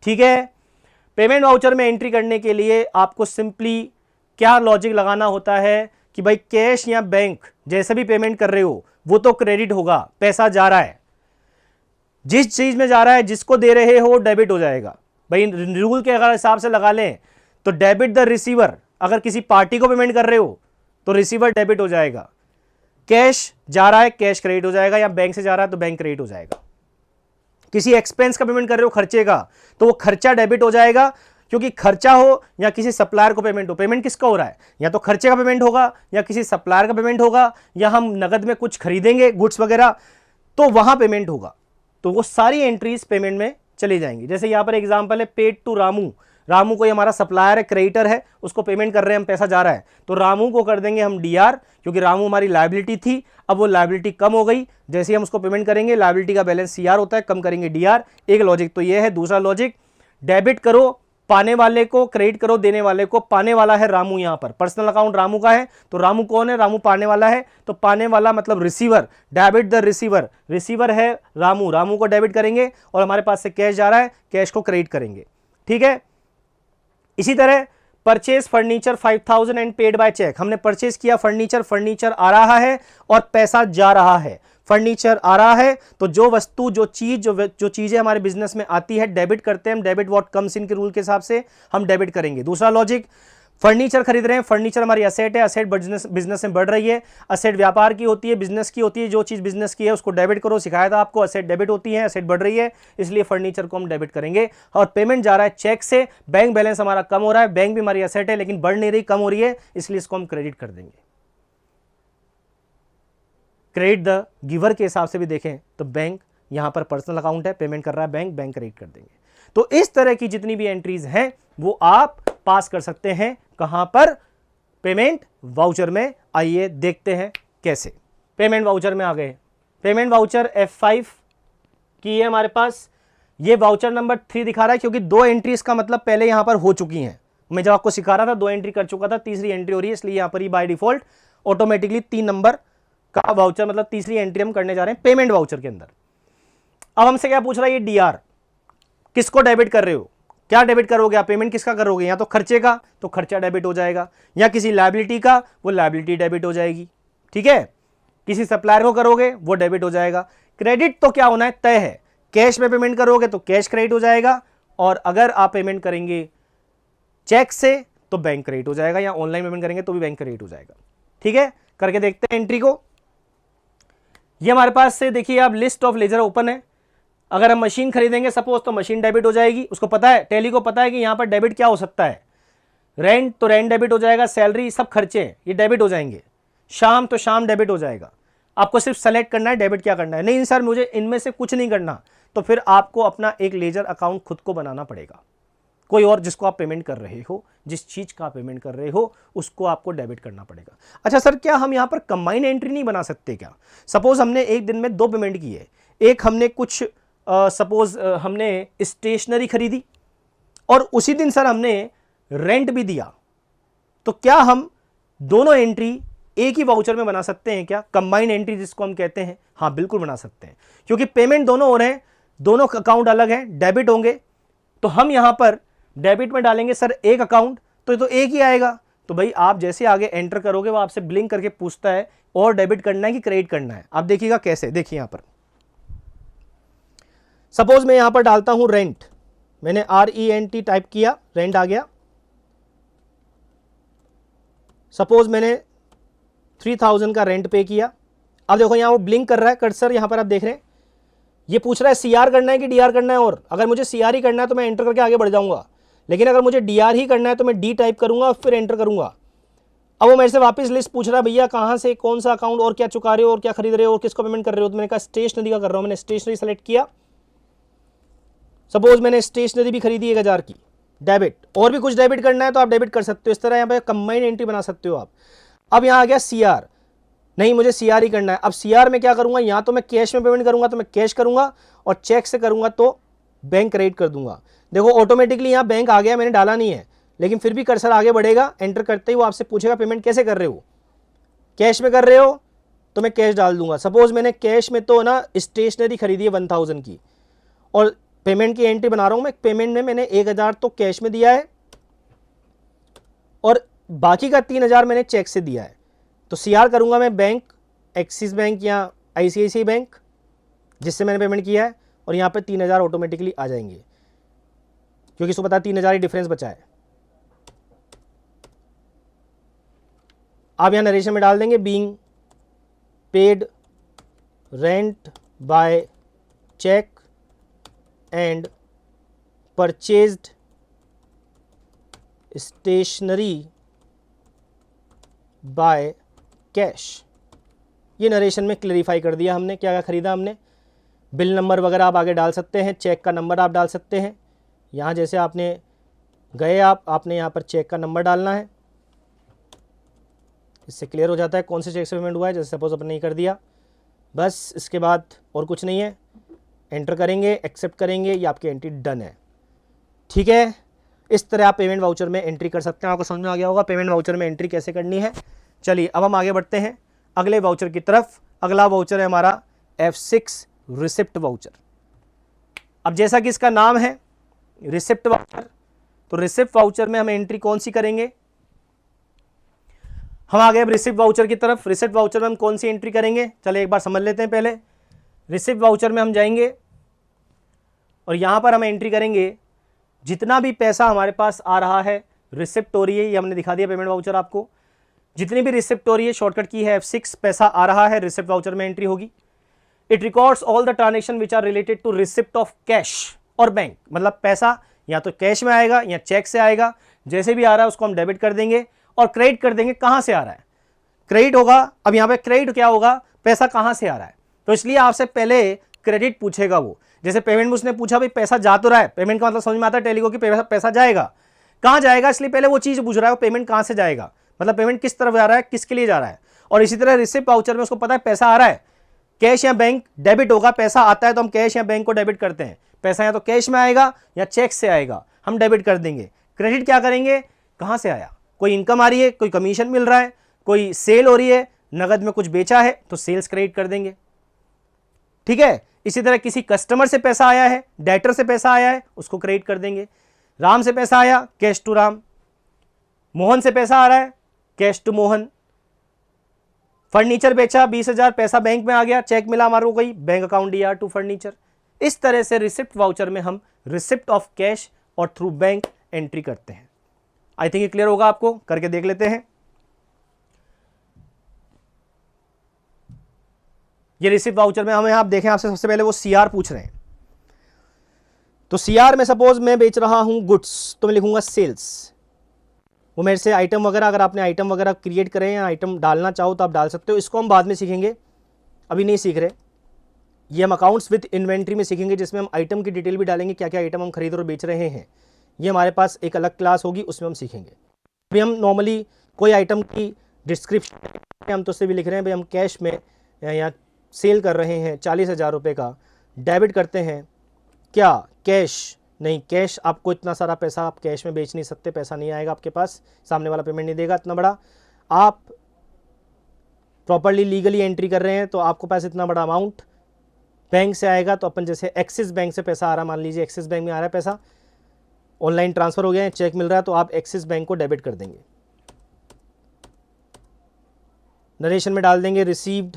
ठीक है। पेमेंट वाउचर में एंट्री करने के लिए आपको सिंपली क्या लॉजिक लगाना होता है कि भाई कैश या बैंक जैसे भी पेमेंट कर रहे हो वो तो क्रेडिट होगा, पैसा जा रहा है। जिस चीज में जा रहा है, जिसको दे रहे हो डेबिट हो जाएगा। भाई रूल के अगर हिसाब से लगा लें तो डेबिट द रिसीवर, अगर किसी पार्टी को पेमेंट कर रहे हो तो रिसीवर डेबिट हो जाएगा। कैश जा रहा है, कैश क्रेडिट हो जाएगा, या बैंक से जा रहा है तो बैंक क्रेडिट हो जाएगा। किसी एक्सपेंस का पेमेंट कर रहे हो, खर्चे का, तो वो खर्चा डेबिट हो जाएगा, क्योंकि खर्चा हो या किसी सप्लायर को पेमेंट हो, पेमेंट किसका हो रहा है, या तो खर्चे का पेमेंट होगा या किसी सप्लायर का पेमेंट होगा, या हम नगद में कुछ खरीदेंगे गुड्स वगैरह तो वहां पेमेंट होगा। तो वो सारी एंट्रीज पेमेंट में चली जाएंगी। जैसे यहां पर एग्जांपल है पेड टू रामू। रामू कोई हमारा सप्लायर है, क्रेडिटर है, उसको पेमेंट कर रहे हैं हम, पैसा जा रहा है, तो रामू को कर देंगे हम डीआर, क्योंकि रामू हमारी लायबिलिटी थी, अब वो लायबिलिटी कम हो गई। जैसे ही हम उसको पेमेंट करेंगे, लायबिलिटी का बैलेंस सीआर होता है, कम करेंगे डीआर। एक लॉजिक तो ये है। दूसरा लॉजिक, डेबिट करो पाने वाले को, क्रेडिट करो देने वाले को। पाने वाला है रामू, यहां पर पर्सनल अकाउंट रामू का है, तो रामू कौन है, रामू पाने वाला है, तो पाने वाला मतलब receiver, debit the receiver. Receiver है रामू, रामू को डेबिट करेंगे, और हमारे पास से कैश जा रहा है, कैश को क्रेडिट करेंगे। ठीक है। इसी तरह purchase furniture 5000 and paid by cheque. हमने परचेज किया फर्नीचर, फर्नीचर आ रहा है और पैसा जा रहा है। फर्नीचर आ रहा है तो जो वस्तु, जो चीजें हमारे बिजनेस में आती है डेबिट करते हैं हम। डेबिट व्हाट कम्स इन के रूल के हिसाब से हम डेबिट करेंगे। दूसरा लॉजिक, फर्नीचर खरीद रहे हैं, फर्नीचर हमारी असेट है, असेट बिजनेस में बढ़ रही है। असेट व्यापार की होती है, बिजनेस की होती है। जो चीज बिजनेस की है उसको डेबिट करो, सिखाया था आपको। असेट डेबिट होती है, असेट बढ़ रही है, इसलिए फर्नीचर को हम डेबिट करेंगे। और पेमेंट जा रहा है चेक से, बैंक बैलेंस हमारा कम हो रहा है, बैंक भी हमारी असेट है लेकिन बढ़ नहीं रही, कम हो रही है, इसलिए इसको हम क्रेडिट कर देंगे। क्रेडिट द गिवर के हिसाब से भी देखें तो बैंक, यहां पर पर्सनल अकाउंट है, पेमेंट कर रहा है बैंक, बैंक क्रेडिट कर देंगे। तो इस तरह की जितनी भी एंट्रीज हैं वो आप पास कर सकते हैं। कहां पर, पेमेंट वाउचर में। आइए देखते हैं कैसे। पेमेंट वाउचर में आ गए। पेमेंट वाउचर F5 की है हमारे पास। ये वाउचर नंबर 3 दिखा रहा है, क्योंकि 2 एंट्रीज का मतलब पहले यहां पर हो चुकी हैं। मैं जब आपको सिखा रहा था 2 एंट्री कर चुका था, तीसरी एंट्री हो रही है, इसलिए यहां पर ही बाय डिफॉल्ट ऑटोमेटिकली 3 नंबर का वाउचर, मतलब तीसरी एंट्री हम करने जा रहे हैं पेमेंट वाउचर के अंदर। अब हमसे क्या पूछ रहा है, ये डीआर किसको डेबिट कर रहे हो, क्या डेबिट करोगे आप, पेमेंट किसका करोगे, या तो खर्चे का तो खर्चा डेबिट हो जाएगा, या किसी लायबिलिटी का वो लायबिलिटी डेबिट हो जाएगी। ठीक है। किसी सप्लायर को करोगे वो डेबिट हो जाएगा। क्रेडिट तो क्या होना है, तय है। कैश में पेमेंट करोगे तो कैश क्रेडिट हो जाएगा, और अगर आप पेमेंट करेंगे चेक से तो बैंक क्रेडिट हो जाएगा, या ऑनलाइन पेमेंट करेंगे तो भी बैंक क्रेडिट हो जाएगा। ठीक है। करके देखते हैं एंट्री को। ये हमारे पास से देखिए आप, लिस्ट ऑफ लेजर ओपन है। अगर हम मशीन खरीदेंगे सपोज, तो मशीन डेबिट हो जाएगी। उसको पता है, टैली को पता है कि यहां पर डेबिट क्या हो सकता है, रेंट तो रेंट डेबिट हो जाएगा, सैलरी सब खर्चे ये डेबिट हो जाएंगे। शाम तो शाम डेबिट हो जाएगा। आपको सिर्फ सेलेक्ट करना है डेबिट क्या करना है। नहीं सर मुझे इनमें से कुछ नहीं करना, तो फिर आपको अपना एक लेजर अकाउंट खुद को बनाना पड़ेगा। कोई और जिसको आप पेमेंट कर रहे हो, जिस चीज का आप पेमेंट कर रहे हो, उसको आपको डेबिट करना पड़ेगा। अच्छा सर, क्या हम यहां पर कंबाइन एंट्री नहीं बना सकते क्या? सपोज हमने एक दिन में 2 पेमेंट की है। एक हमने कुछ सपोज हमने स्टेशनरी खरीदी, और उसी दिन सर हमने रेंट भी दिया, तो क्या हम दोनों एंट्री एक ही वाउचर में बना सकते हैं क्या? कंबाइन एंट्री जिसको हम कहते हैं। हाँ बिल्कुल बना सकते हैं, क्योंकि पेमेंट दोनों हो रहे हैं, दोनों अकाउंट अलग हैं, डेबिट होंगे, तो हम यहां पर डेबिट में डालेंगे सर एक अकाउंट, तो एक ही आएगा। तो भाई आप जैसे आगे एंटर करोगे वो आपसे ब्लिंक करके पूछता है और डेबिट करना है कि क्रेडिट करना है। आप देखिएगा कैसे, देखिए यहां पर सपोज मैं यहां पर डालता हूं रेंट, मैंने RENT टाइप किया, रेंट आ गया। सपोज मैंने 3000 का रेंट पे किया। अब देखो यहां वो ब्लिंक कर रहा है कर्सर, यहां पर आप देख रहे हैं ये पूछ रहा है CR करना है कि DR करना है। और अगर मुझे CR ही करना है तो मैं एंटर करके आगे बढ़ जाऊंगा, लेकिन अगर मुझे DR ही करना है तो मैं D टाइप करूंगा और फिर एंटर करूंगा। अब वो मेरे से वापस लिस्ट पूछ रहा है, भैया कहाँ से, कौन सा अकाउंट, और क्या चुका रहे हो, और क्या खरीद रहे हो, और किसको पेमेंट कर रहे हो। तो मैंने कहा स्टेशनरी का कर रहा हूँ, मैंने स्टेशनरी सेलेक्ट किया। सपोज मैंने स्टेशनरी भी खरीदी 1000 की, डेबिट। और भी कुछ डेबिट करना है तो आप डेबिट कर सकते हो। इस तरह यहाँ पे कंबाइंड एंट्री बना सकते हो आप। अब यहाँ आ गया CR, नहीं मुझे CR ही करना है। अब CR में क्या करूंगा, यहाँ तो मैं कैश में पेमेंट करूंगा तो मैं कैश करूंगा, और चेक से करूंगा तो बैंक क्रेडिट कर दूंगा। देखो ऑटोमेटिकली यहाँ बैंक आ गया, मैंने डाला नहीं है, लेकिन फिर भी कर्सर आगे बढ़ेगा। एंटर करते ही वो आपसे पूछेगा पेमेंट कैसे कर रहे हो, कैश में कर रहे हो तो मैं कैश डाल दूंगा। सपोज मैंने कैश में तो ना स्टेशनरी खरीदी है 1000 की, और पेमेंट की एंट्री बना रहा हूं मैं। पेमेंट में मैंने 1000 तो कैश में दिया है और बाकी का 3000 मैंने चेक से दिया है। तो CR करूंगा मैं बैंक, एक्सिस बैंक या ICICI बैंक जिससे मैंने पेमेंट किया है, और यहाँ पे 3000 ऑटोमेटिकली आ जाएंगे, क्योंकि इसको पता है 3000 ही डिफरेंस बचा है। आप यहाँ नरेशन में डाल देंगे being paid rent by cheque and purchased stationery by cash. ये नरेशन में क्लैरिफाई कर दिया हमने क्या क्या खरीदा हमने। बिल नंबर वगैरह आप आगे डाल सकते हैं, चेक का नंबर आप डाल सकते हैं। यहाँ जैसे आपने गए आपने यहाँ पर चेक का नंबर डालना है, इससे क्लियर हो जाता है कौन से चेक से पेमेंट हुआ है। जैसे सपोज अपने ही कर दिया, बस इसके बाद और कुछ नहीं है। एंटर करेंगे, एक्सेप्ट करेंगे, ये आपकी एंट्री डन है। ठीक है, इस तरह आप पेमेंट वाउचर में एंट्री कर सकते हैं। आपको समझ में आ गया होगा पेमेंट वाउचर में एंट्री कैसे करनी है। चलिए अब हम आगे बढ़ते हैं अगले वाउचर की तरफ। अगला वाउचर है हमारा F6 रिसिप्ट वाउचर। अब जैसा कि इसका नाम है रिसिप्ट वाउचर, तो रिसिप्ट वाउचर में हम एंट्री कौन सी करेंगे, हम आ गए रिसिप्ट वाउचर की तरफ। रिसिप्ट वाउचर में हम कौन सी एंट्री करेंगे, चले एक बार समझ लेते हैं। पहले रिसिप्ट वाउचर में हम जाएंगे और यहां पर हम एंट्री करेंगे जितना भी पैसा हमारे पास आ रहा है, रिसिप्ट हो रही है, ये हमने दिखा दिया पेमेंट वाउचर आपको। जितनी भी रिसिप्ट हो रही है, शॉर्टकट की है F6, पैसा आ रहा है, रिसिप्ट वाउचर में एंट्री होगी। It records all the transaction which are related to receipt of cash और बैंक। मतलब पैसा या तो कैश में आएगा या चेक से आएगा, जैसे भी आ रहा है उसको हम डेबिट कर देंगे और क्रेडिट कर देंगे। कहां से आ रहा है, क्रेडिट होगा। अब यहां पे क्रेडिट क्या होगा, पैसा कहां से आ रहा है, तो इसलिए आपसे पहले क्रेडिट पूछेगा वो। जैसे पेमेंट में उसने पूछा भाई पैसा जा तो रहा है, पेमेंट का मतलब समझ में आता है टेली को कि पैसा जाएगा, कहां जाएगा, इसलिए पहले वो चीज पूछ रहा है, वो पेमेंट कहां से जाएगा, मतलब पेमेंट किस तरफ जा रहा है, किसके लिए जा रहा है। और इसी तरह रिसिप्ट वाउचर में उसको पता है पैसा आ रहा है, कैश या बैंक डेबिट होगा। पैसा आता है तो हम कैश या बैंक को डेबिट करते हैं। पैसा या तो कैश में आएगा या चेक से आएगा, हम डेबिट कर देंगे। क्रेडिट क्या करेंगे, कहां से आया, कोई इनकम आ रही है, कोई कमीशन मिल रहा है, कोई सेल हो रही है, नगद में कुछ बेचा है तो सेल्स क्रेडिट कर देंगे। ठीक है, इसी तरह किसी कस्टमर से पैसा आया है, डेटर से पैसा आया है, उसको क्रेडिट कर देंगे। राम से पैसा आया, कैश टू राम। मोहन से पैसा आ रहा है, कैश टू मोहन। फर्नीचर बेचा 20,000, पैसा बैंक में आ गया, चेक मिला हमारे को, कोई bank account DR to furniture. इस तरह से रिसिप्ट वाउचर में हम रिसिप्ट ऑफ कैश और थ्रू बैंक एंट्री करते हैं। आई थिंक ये क्लियर होगा आपको, करके देख लेते हैं। ये रिसिप्ट वाउचर में हमें आप देखें, आपसे सबसे पहले वो CR पूछ रहे हैं। तो CR में सपोज मैं बेच रहा हूं गुड्स, तो मैं लिखूंगा सेल्स। वो मेरे से आइटम वगैरह, अगर आपने आइटम वगैरह क्रिएट करें या आइटम डालना चाहो तो आप डाल सकते हो। इसको हम बाद में सीखेंगे, अभी नहीं सीख रहे। ये हम अकाउंट्स विद इन्वेंट्री में सीखेंगे, जिसमें हम आइटम की डिटेल भी डालेंगे, क्या क्या आइटम हम खरीद और बेच रहे हैं। ये हमारे पास एक अलग क्लास होगी, उसमें हम सीखेंगे। अभी हम नॉर्मली कोई आइटम की डिस्क्रिप्शन हम तो उससे भी लिख रहे हैं भाई हम कैश में या सेल कर रहे हैं 40,000 रुपये का, डेबिट करते हैं। क्या कैश नहीं, कैश आपको इतना सारा पैसा आप कैश में बेच नहीं सकते, पैसा नहीं आएगा आपके पास, सामने वाला पेमेंट नहीं देगा इतना बड़ा। आप प्रॉपर्ली लीगली एंट्री कर रहे हैं तो आपको पास इतना बड़ा अमाउंट बैंक से आएगा। तो अपन जैसे एक्सिस बैंक से पैसा आ रहा है, मान लीजिए एक्सिस बैंक में आ रहा है पैसा, ऑनलाइन ट्रांसफर हो गया है, चेक मिल रहा है, तो आप एक्सिस बैंक को डेबिट कर देंगे। नरेशन में डाल देंगे रिसीव्ड,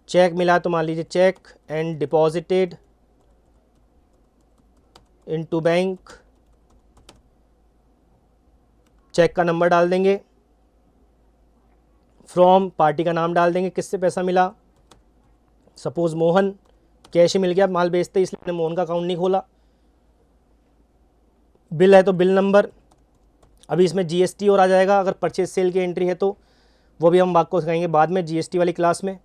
चेक मिला तो मान लीजिए cheque and deposited into bank, cheque का नंबर डाल देंगे, फ्रॉम पार्टी का नाम डाल देंगे, किससे पैसा मिला, सपोज मोहन, कैश ही मिल गया, माल बेचते इसलिए मैंने मोहन का अकाउंट नहीं खोला, बिल है तो बिल नंबर। अभी इसमें जीएसटी और आ जाएगा, अगर परचेज सेल की एंट्री है तो वो भी हम आपको सिखाएंगे बाद में जीएसटी वाली क्लास में।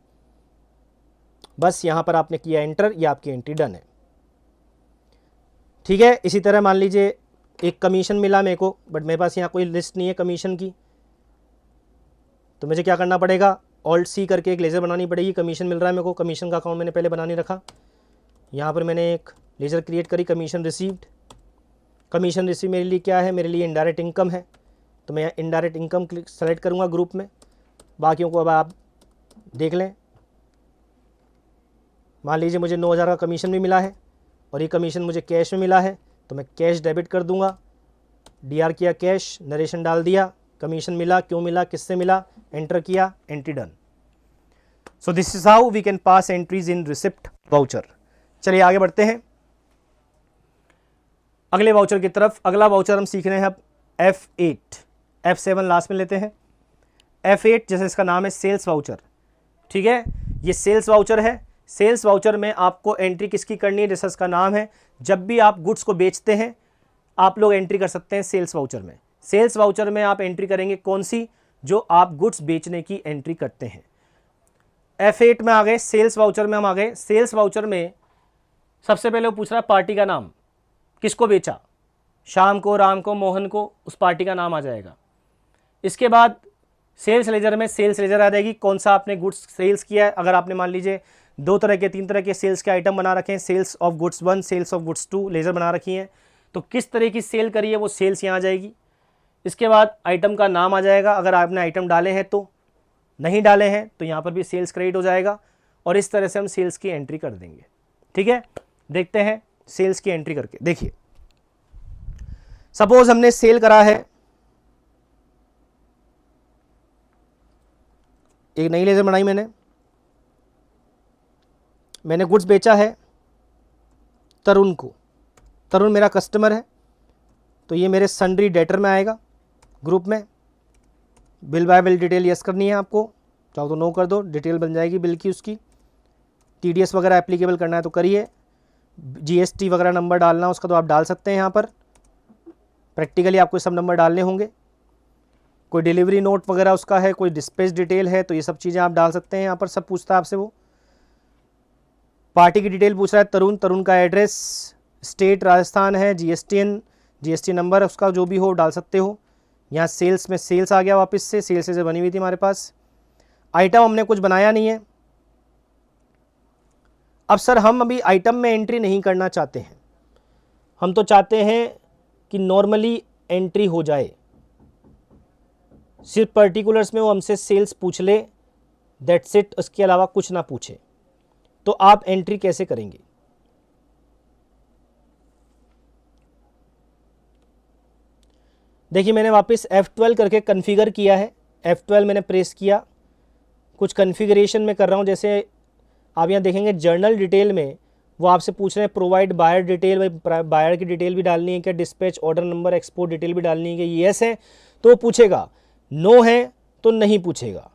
बस यहाँ पर आपने किया एंटर, ये आपकी एंट्री डन है। ठीक है, इसी तरह मान लीजिए एक कमीशन मिला मेरे को, बट मेरे पास यहाँ कोई लिस्ट नहीं है कमीशन की, तो मुझे क्या करना पड़ेगा, ऑल्ट सी करके एक लेज़र बनानी पड़ेगी। कमीशन मिल रहा है मेरे को, कमीशन का अकाउंट मैंने पहले बना नहीं रखा, यहाँ पर मैंने एक लेज़र क्रिएट करी, कमीशन रिसीव्ड। कमीशन रिसीव मेरे लिए क्या है, मेरे लिए इनडायरेक्ट इनकम है, तो मैं इनडायरेक्ट इनकम सेलेक्ट करूँगा ग्रुप में। बाकियों को अब आप देख लें। मान लीजिए मुझे 9,000 का कमीशन भी मिला है और ये कमीशन मुझे कैश में मिला है, तो मैं कैश डेबिट कर दूंगा। डीआर किया कैश, नरेशन डाल दिया, कमीशन मिला, क्यों मिला, किससे मिला, एंटर किया, entry done. So this is how we can pass entries in receipt voucher. चलिए आगे बढ़ते हैं अगले वाउचर की तरफ। अगला वाउचर हम सीख रहे हैं अब F8, F7 लास्ट में लेते हैं। F8 जैसे इसका नाम है सेल्स वाउचर। ठीक है, ये सेल्स वाउचर है। सेल्स वाउचर में आपको एंट्री किसकी करनी है, जैसा इसका नाम है, जब भी आप गुड्स को बेचते हैं आप लोग एंट्री कर सकते हैं सेल्स वाउचर में। सेल्स वाउचर में आप एंट्री करेंगे कौन सी, जो आप गुड्स बेचने की एंट्री करते हैं। F8 में आ गए, सेल्स वाउचर में हम आ गए। सेल्स वाउचर में सबसे पहले वो पूछ रहा है पार्टी का नाम, किसको बेचा, शाम को, राम को, मोहन को, उस पार्टी का नाम आ जाएगा। इसके बाद सेल्स लेजर में सेल्स लेजर आ जाएगी, कौन सा आपने गुड्स सेल्स किया है। अगर आपने मान लीजिए 2 तरह के 3 तरह के सेल्स के आइटम बना रखे हैं, sales of goods 1, sales of goods 2 ledger बना रखी हैं, तो किस तरह की सेल करी है वो सेल्स यहाँ आ जाएगी। इसके बाद आइटम का नाम आ जाएगा, अगर आपने आइटम डाले हैं तो, नहीं डाले हैं तो यहाँ पर भी सेल्स क्रेडिट हो जाएगा, और इस तरह से हम सेल्स की एंट्री कर देंगे। ठीक है, देखते हैं सेल्स की एंट्री करके। देखिए सपोज हमने सेल करा है, एक नई लेजर बनाई मैंने गुड्स बेचा है तरुण को, तरुण मेरा कस्टमर है, तो ये मेरे सन्ड्री डेटर में आएगा ग्रुप में। Bill bye bill detail yes करनी है आपको, चाहो तो नो कर दो, डिटेल बन जाएगी बिल की उसकी। टीडीएस वगैरह एप्लीकेबल करना है तो करिए, जीएसटी वगैरह नंबर डालना उसका तो आप डाल सकते हैं यहाँ पर, प्रैक्टिकली आपको सब नंबर डालने होंगे। कोई डिलीवरी नोट वगैरह उसका है, कोई डिस्पैच डिटेल है, तो ये सब चीज़ें आप डाल सकते हैं यहाँ पर, सब पूछता है आपसे वो। पार्टी की डिटेल पूछ रहा है तरुण, तरुण का एड्रेस, स्टेट राजस्थान है, जीएसटी नंबर उसका जो भी हो डाल सकते हो। यहाँ सेल्स में सेल्स आ गया वापस से, सेल्स से बनी हुई थी हमारे पास। आइटम हमने कुछ बनाया नहीं है। अब सर हम अभी आइटम में एंट्री नहीं करना चाहते हैं, हम तो चाहते हैं कि नॉर्मली एंट्री हो जाए, सिर्फ पर्टिकुलर्स में वो हमसे सेल्स पूछ ले, दैट्स इट, उसके अलावा कुछ ना पूछे, तो आप एंट्री कैसे करेंगे। देखिए मैंने वापस F12 करके कॉन्फ़िगर किया है, F12 मैंने प्रेस किया, कुछ कॉन्फ़िगरेशन में कर रहा हूँ। जैसे आप यहाँ देखेंगे जर्नल डिटेल में वो आपसे पूछ रहे हैं प्रोवाइड बायर डिटेल, बायर की डिटेल भी डालनी है क्या, dispatch order number, export detail भी डालनी है क्या, येस है तो वो पूछेगा, नो है तो नहीं पूछेगा।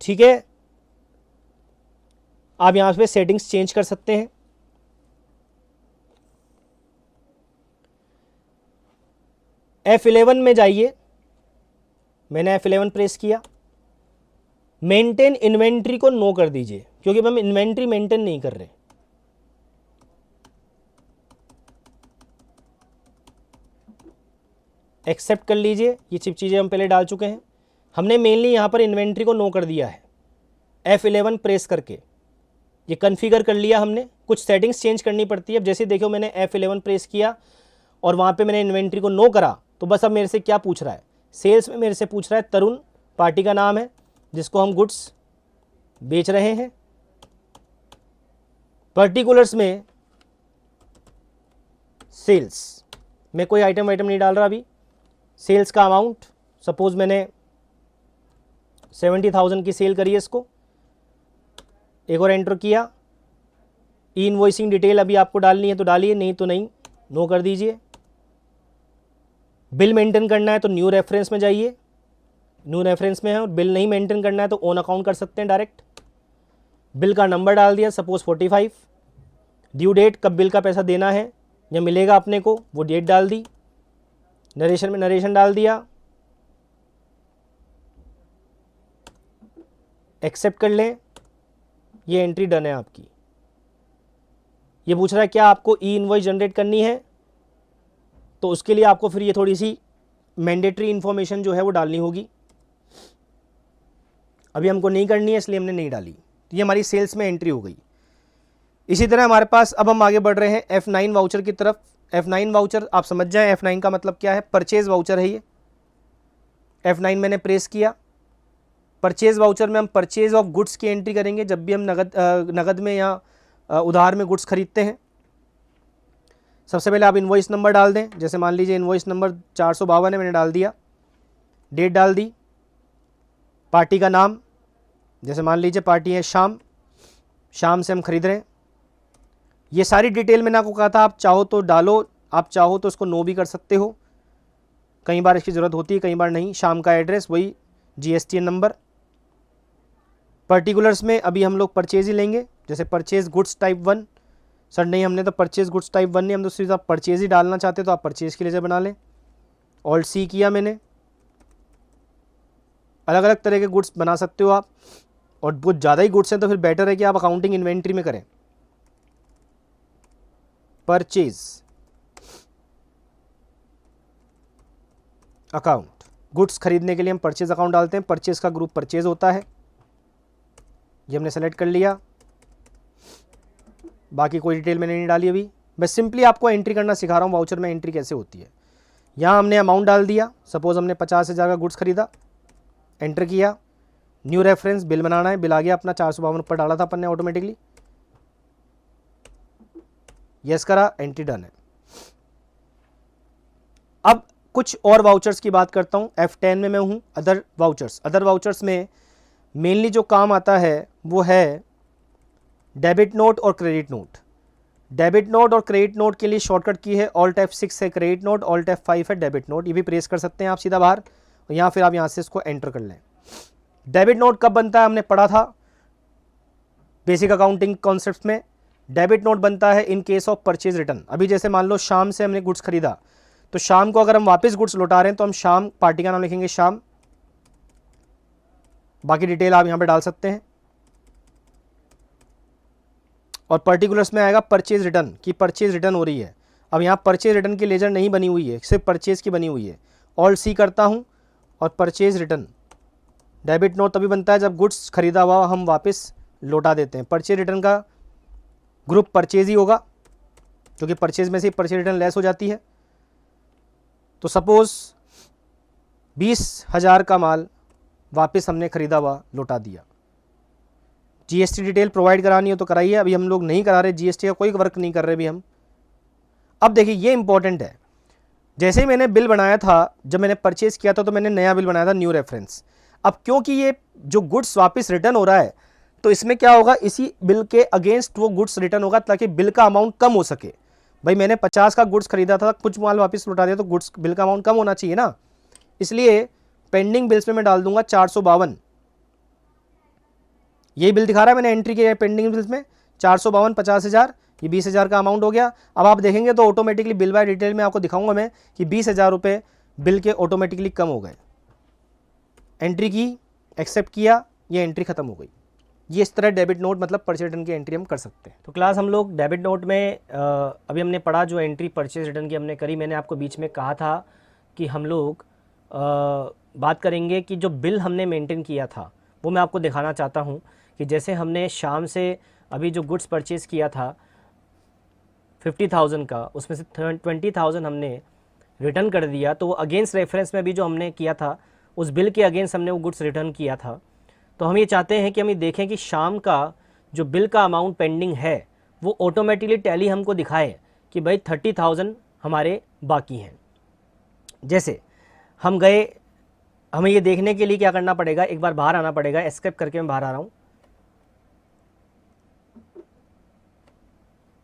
ठीक है, आप यहाँ पे सेटिंग्स चेंज कर सकते हैं। F11 में जाइए, मैंने F11 प्रेस किया, मेंटेन इन्वेंट्री को नो कर दीजिए, क्योंकि हम इन्वेंट्री मेंटेन नहीं कर रहे। एक्सेप्ट कर लीजिए, ये सब चीज़ें हम पहले डाल चुके हैं। हमने मेनली यहाँ पर इन्वेंट्री को नो कर दिया है F11 प्रेस करके, ये कॉन्फ़िगर कर लिया हमने। कुछ सेटिंग्स चेंज करनी पड़ती है। अब जैसे देखो मैंने F11 प्रेस किया और वहाँ पे मैंने इन्वेंट्री को नो करा, तो बस अब मेरे से क्या पूछ रहा है, सेल्स में मेरे से पूछ रहा है तरुण, पार्टी का नाम है जिसको हम गुड्स बेच रहे हैं। पर्टिकुलर्स में सेल्स में कोई आइटम नहीं डाल रहा अभी, सेल्स का अमाउंट सपोज मैंने 70,000 की सेल करी है इसको, एक और एंटर किया। ई इनवॉइसिंग डिटेल अभी आपको डालनी है तो डालिए, नहीं तो नहीं, नो कर दीजिए। बिल मेंटेन करना है तो न्यू रेफरेंस में जाइए, न्यू रेफरेंस में है। और बिल नहीं मेंटेन करना है तो ओन अकाउंट कर सकते हैं डायरेक्ट। बिल का नंबर डाल दिया, सपोज 45। ड्यू डेट, कब बिल का पैसा देना है या मिलेगा अपने को, वो डेट डाल दी। नरेशन में नरेशन डाल दिया, एक्सेप्ट कर लें। ये एंट्री डन है आपकी। ये पूछ रहा है क्या आपको ई इनवॉइस जनरेट करनी है, तो उसके लिए आपको फिर ये थोड़ी सी मैंडेटरी इंफॉर्मेशन जो है वो डालनी होगी। अभी हमको नहीं करनी है इसलिए हमने नहीं डाली। तो ये हमारी सेल्स में एंट्री हो गई। इसी तरह हमारे पास अब हम आगे बढ़ रहे हैं F9 वाउचर की तरफ। F9 वाउचर आप समझ जाएं, F9 का मतलब क्या है, परचेज वाउचर है ये। F9 मैंने प्रेस किया। परचेज वाउचर में हम परचेज ऑफ गुड्स की एंट्री करेंगे जब भी हम नगद में या उधार में गुड्स खरीदते हैं। सबसे पहले आप इनवॉइस नंबर डाल दें, जैसे मान लीजिए इनवॉइस नंबर 452 है, मैंने डाल दिया। डेट डाल दी। पार्टी का नाम, जैसे मान लीजिए पार्टी है शाम, शाम से हम खरीद रहे हैं। ये सारी डिटेल मैंने आपको कहा था, आप चाहो तो डालो, आप चाहो तो इसको नो भी कर सकते हो। कई बार इसकी ज़रूरत होती है, कई बार नहीं। शाम का एड्रेस वही, GSTN नंबर। पर्टिकुलर्स में अभी हम लोग परचेज ही लेंगे, जैसे परचेज गुड्स टाइप 1। सर नहीं, हमने तो परचेज गुड्स टाइप 1 नहीं, हम तो सिर्फ आप परचेज ही डालना चाहते तो आप परचेज के लिए बना लें। ऑल्ट C किया मैंने। अलग अलग तरह के गुड्स बना सकते हो आप, और बहुत ज़्यादा ही गुड्स हैं तो फिर बेटर है कि आप अकाउंटिंग इन्वेंट्री में करें। परचेज अकाउंट, गुड्स खरीदने के लिए हम परचेज अकाउंट डालते हैं। परचेज का ग्रुप परचेज होता है, ये हमने सेलेक्ट कर लिया। बाकी कोई डिटेल मैंने नहीं डाली अभी, मैं सिंपली आपको एंट्री करना सिखा रहा हूँ वाउचर में एंट्री कैसे होती है। यहाँ हमने अमाउंट डाल दिया, सपोज हमने 50,000 का गुड्स खरीदा, एंटर किया। न्यू रेफरेंस, बिल बनाना है, बिल आ गया अपना 452 ऊपर डाला था अपन ने ऑटोमेटिकली। यस करा, एंट्री डन है। अब कुछ और वाउचर्स की बात करता हूँ। F10 में मैं हूँ, अदर वाउचर्स। अदर वाउचर्स में मेनली जो काम आता है वो है डेबिट नोट और क्रेडिट नोट। डेबिट नोट और क्रेडिट नोट के लिए शॉर्टकट की है Alt F6 है क्रेडिट नोट, Alt F5 है डेबिट नोट। ये भी प्रेस कर सकते हैं आप सीधा बाहर, या फिर आप यहाँ से इसको एंटर कर लें। डेबिट नोट कब बनता है, हमने पढ़ा था बेसिक अकाउंटिंग कॉन्सेप्ट्स में। डेबिट नोट बनता है in case of purchase return. अभी जैसे मान लो शाम से हमने गुड्स खरीदा, तो शाम को अगर हम वापस गुड्स लौटा रहे हैं तो हम शाम, पार्टी का नाम लिखेंगे शाम, बाकी डिटेल आप यहाँ पे डाल सकते हैं। और पर्टिकुलर्स में आएगा परचेज रिटर्न, की परचेज रिटर्न हो रही है। अब यहाँ परचेज रिटर्न की लेजर नहीं बनी हुई है, सिर्फ परचेज की बनी हुई है। Alt C करता हूँ और परचेज रिटर्न। डेबिट नोट तभी बनता है जब गुड्स खरीदा हुआ हम वापस लौटा देते हैं। परचेज रिटर्न का ग्रुप परचेज ही होगा, क्योंकि परचेज में से परचेज रिटर्न लेस हो जाती है। तो सपोज 20,000 का माल वापस हमने खरीदा हुआ लौटा दिया। GST डिटेल प्रोवाइड करानी हो तो कराइए, अभी हम लोग नहीं करा रहे, GST का कोई वर्क नहीं कर रहे अभी हम। अब देखिए ये इंपॉर्टेंट है, जैसे ही मैंने बिल बनाया था, जब मैंने परचेज किया था तो मैंने नया बिल बनाया था, न्यू रेफरेंस। अब क्योंकि ये जो गुड्स वापस रिटर्न हो रहा है, तो इसमें क्या होगा, इसी बिल के अगेंस्ट वो गुड्स रिटर्न होगा ताकि बिल का अमाउंट कम हो सके। भाई मैंने 50 का गुड्स खरीदा था, कुछ माल वापस लौटा दिया, तो गुड्स बिल का अमाउंट कम होना चाहिए ना। इसलिए पेंडिंग बिल्स में मैं डाल दूंगा 452। ये बिल दिखा रहा है मैंने एंट्री किया है पेंडिंग बिल्स में 452, 50,000, ये 20,000 का अमाउंट हो गया। अब आप देखेंगे तो ऑटोमेटिकली बिल बाय डिटेल में आपको दिखाऊंगा मैं कि 20,000 रुपये बिल के ऑटोमेटिकली कम हो गए। एंट्री की, एक्सेप्ट किया, ये एंट्री खत्म हो गई। ये इस तरह डेबिट नोट मतलब परचेज रिटर्न की एंट्री हम कर सकते हैं। तो क्लास हम लोग डेबिट नोट में अभी हमने पढ़ा जो एंट्री परचेज रिटर्न की हमने करी। मैंने आपको बीच में कहा था कि हम लोग बात करेंगे कि जो बिल हमने मेंटेन किया था वो मैं आपको दिखाना चाहता हूँ कि जैसे हमने शाम से अभी जो गुड्स परचेज़ किया था 50,000 का, उसमें से 20,000 हमने रिटर्न कर दिया, तो वो अगेंस्ट रेफरेंस में भी जो हमने किया था उस बिल के अगेंस्ट हमने वो गुड्स रिटर्न किया था। तो हम ये चाहते हैं कि हम ये देखें कि शाम का जो बिल का अमाउंट पेंडिंग है वो ऑटोमेटिकली टैली हमको दिखाए कि भाई 30,000 हमारे बाकी हैं। जैसे हम गए हमें ये देखने के लिए क्या करना पड़ेगा, एक बार बाहर आना पड़ेगा, एस्केप करके मैं बाहर आ रहा हूँ।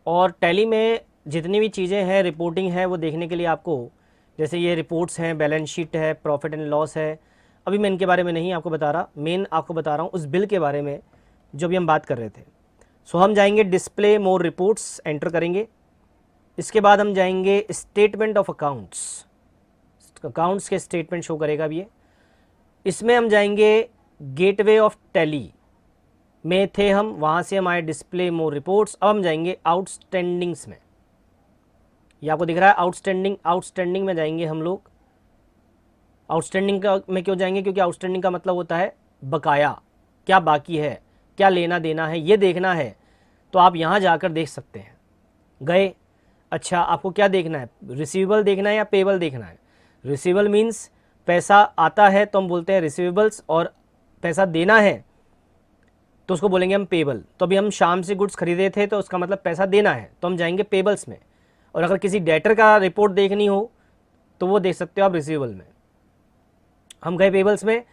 और टैली में जितनी भी चीज़ें हैं, रिपोर्टिंग है, वो देखने के लिए आपको, जैसे ये रिपोर्ट्स हैं, बैलेंस शीट है, प्रॉफिट एंड लॉस है, अभी मैं इनके बारे में नहीं आपको बता रहा, मेन आपको बता रहा हूँ उस बिल के बारे में जो भी हम बात कर रहे थे। सो हम जाएंगे डिस्प्ले मोर रिपोर्ट्स, एंटर करेंगे। इसके बाद हम जाएंगे स्टेटमेंट ऑफ अकाउंट्स, अकाउंट्स के स्टेटमेंट शो करेगा अब ये। इसमें हम जाएंगे गेटवे ऑफ टैली में थे हम, वहाँ से हम आए डिस्प्ले मोर रिपोर्ट्स। अब हम जाएंगे आउटस्टैंडिंग्स में, ये आपको दिख रहा है आउटस्टैंडिंग, आउटस्टैंडिंग में जाएंगे हम लोग। आउटस्टैंडिंग का में क्यों जाएंगे, क्योंकि आउटस्टैंडिंग का मतलब होता है बकाया, क्या बाकी है, क्या लेना देना है, ये देखना है। तो आप यहाँ जाकर देख सकते हैं। गए, अच्छा आपको क्या देखना है, रिसीवेबल देखना है या पेबल देखना है। रिसीवेबल मीन्स पैसा आता है तो हम बोलते हैं रिसीवेबल्स, और पैसा देना है तो उसको बोलेंगे हम पेबल। तो अभी हम शाम से गुड्स खरीदे थे तो उसका मतलब पैसा देना है, तो हम जाएंगे पेबल्स में। और अगर किसी डेटर का रिपोर्ट देखनी हो तो वो देख सकते हो आप रिसीवेबल में। हम गए पेबल्स में,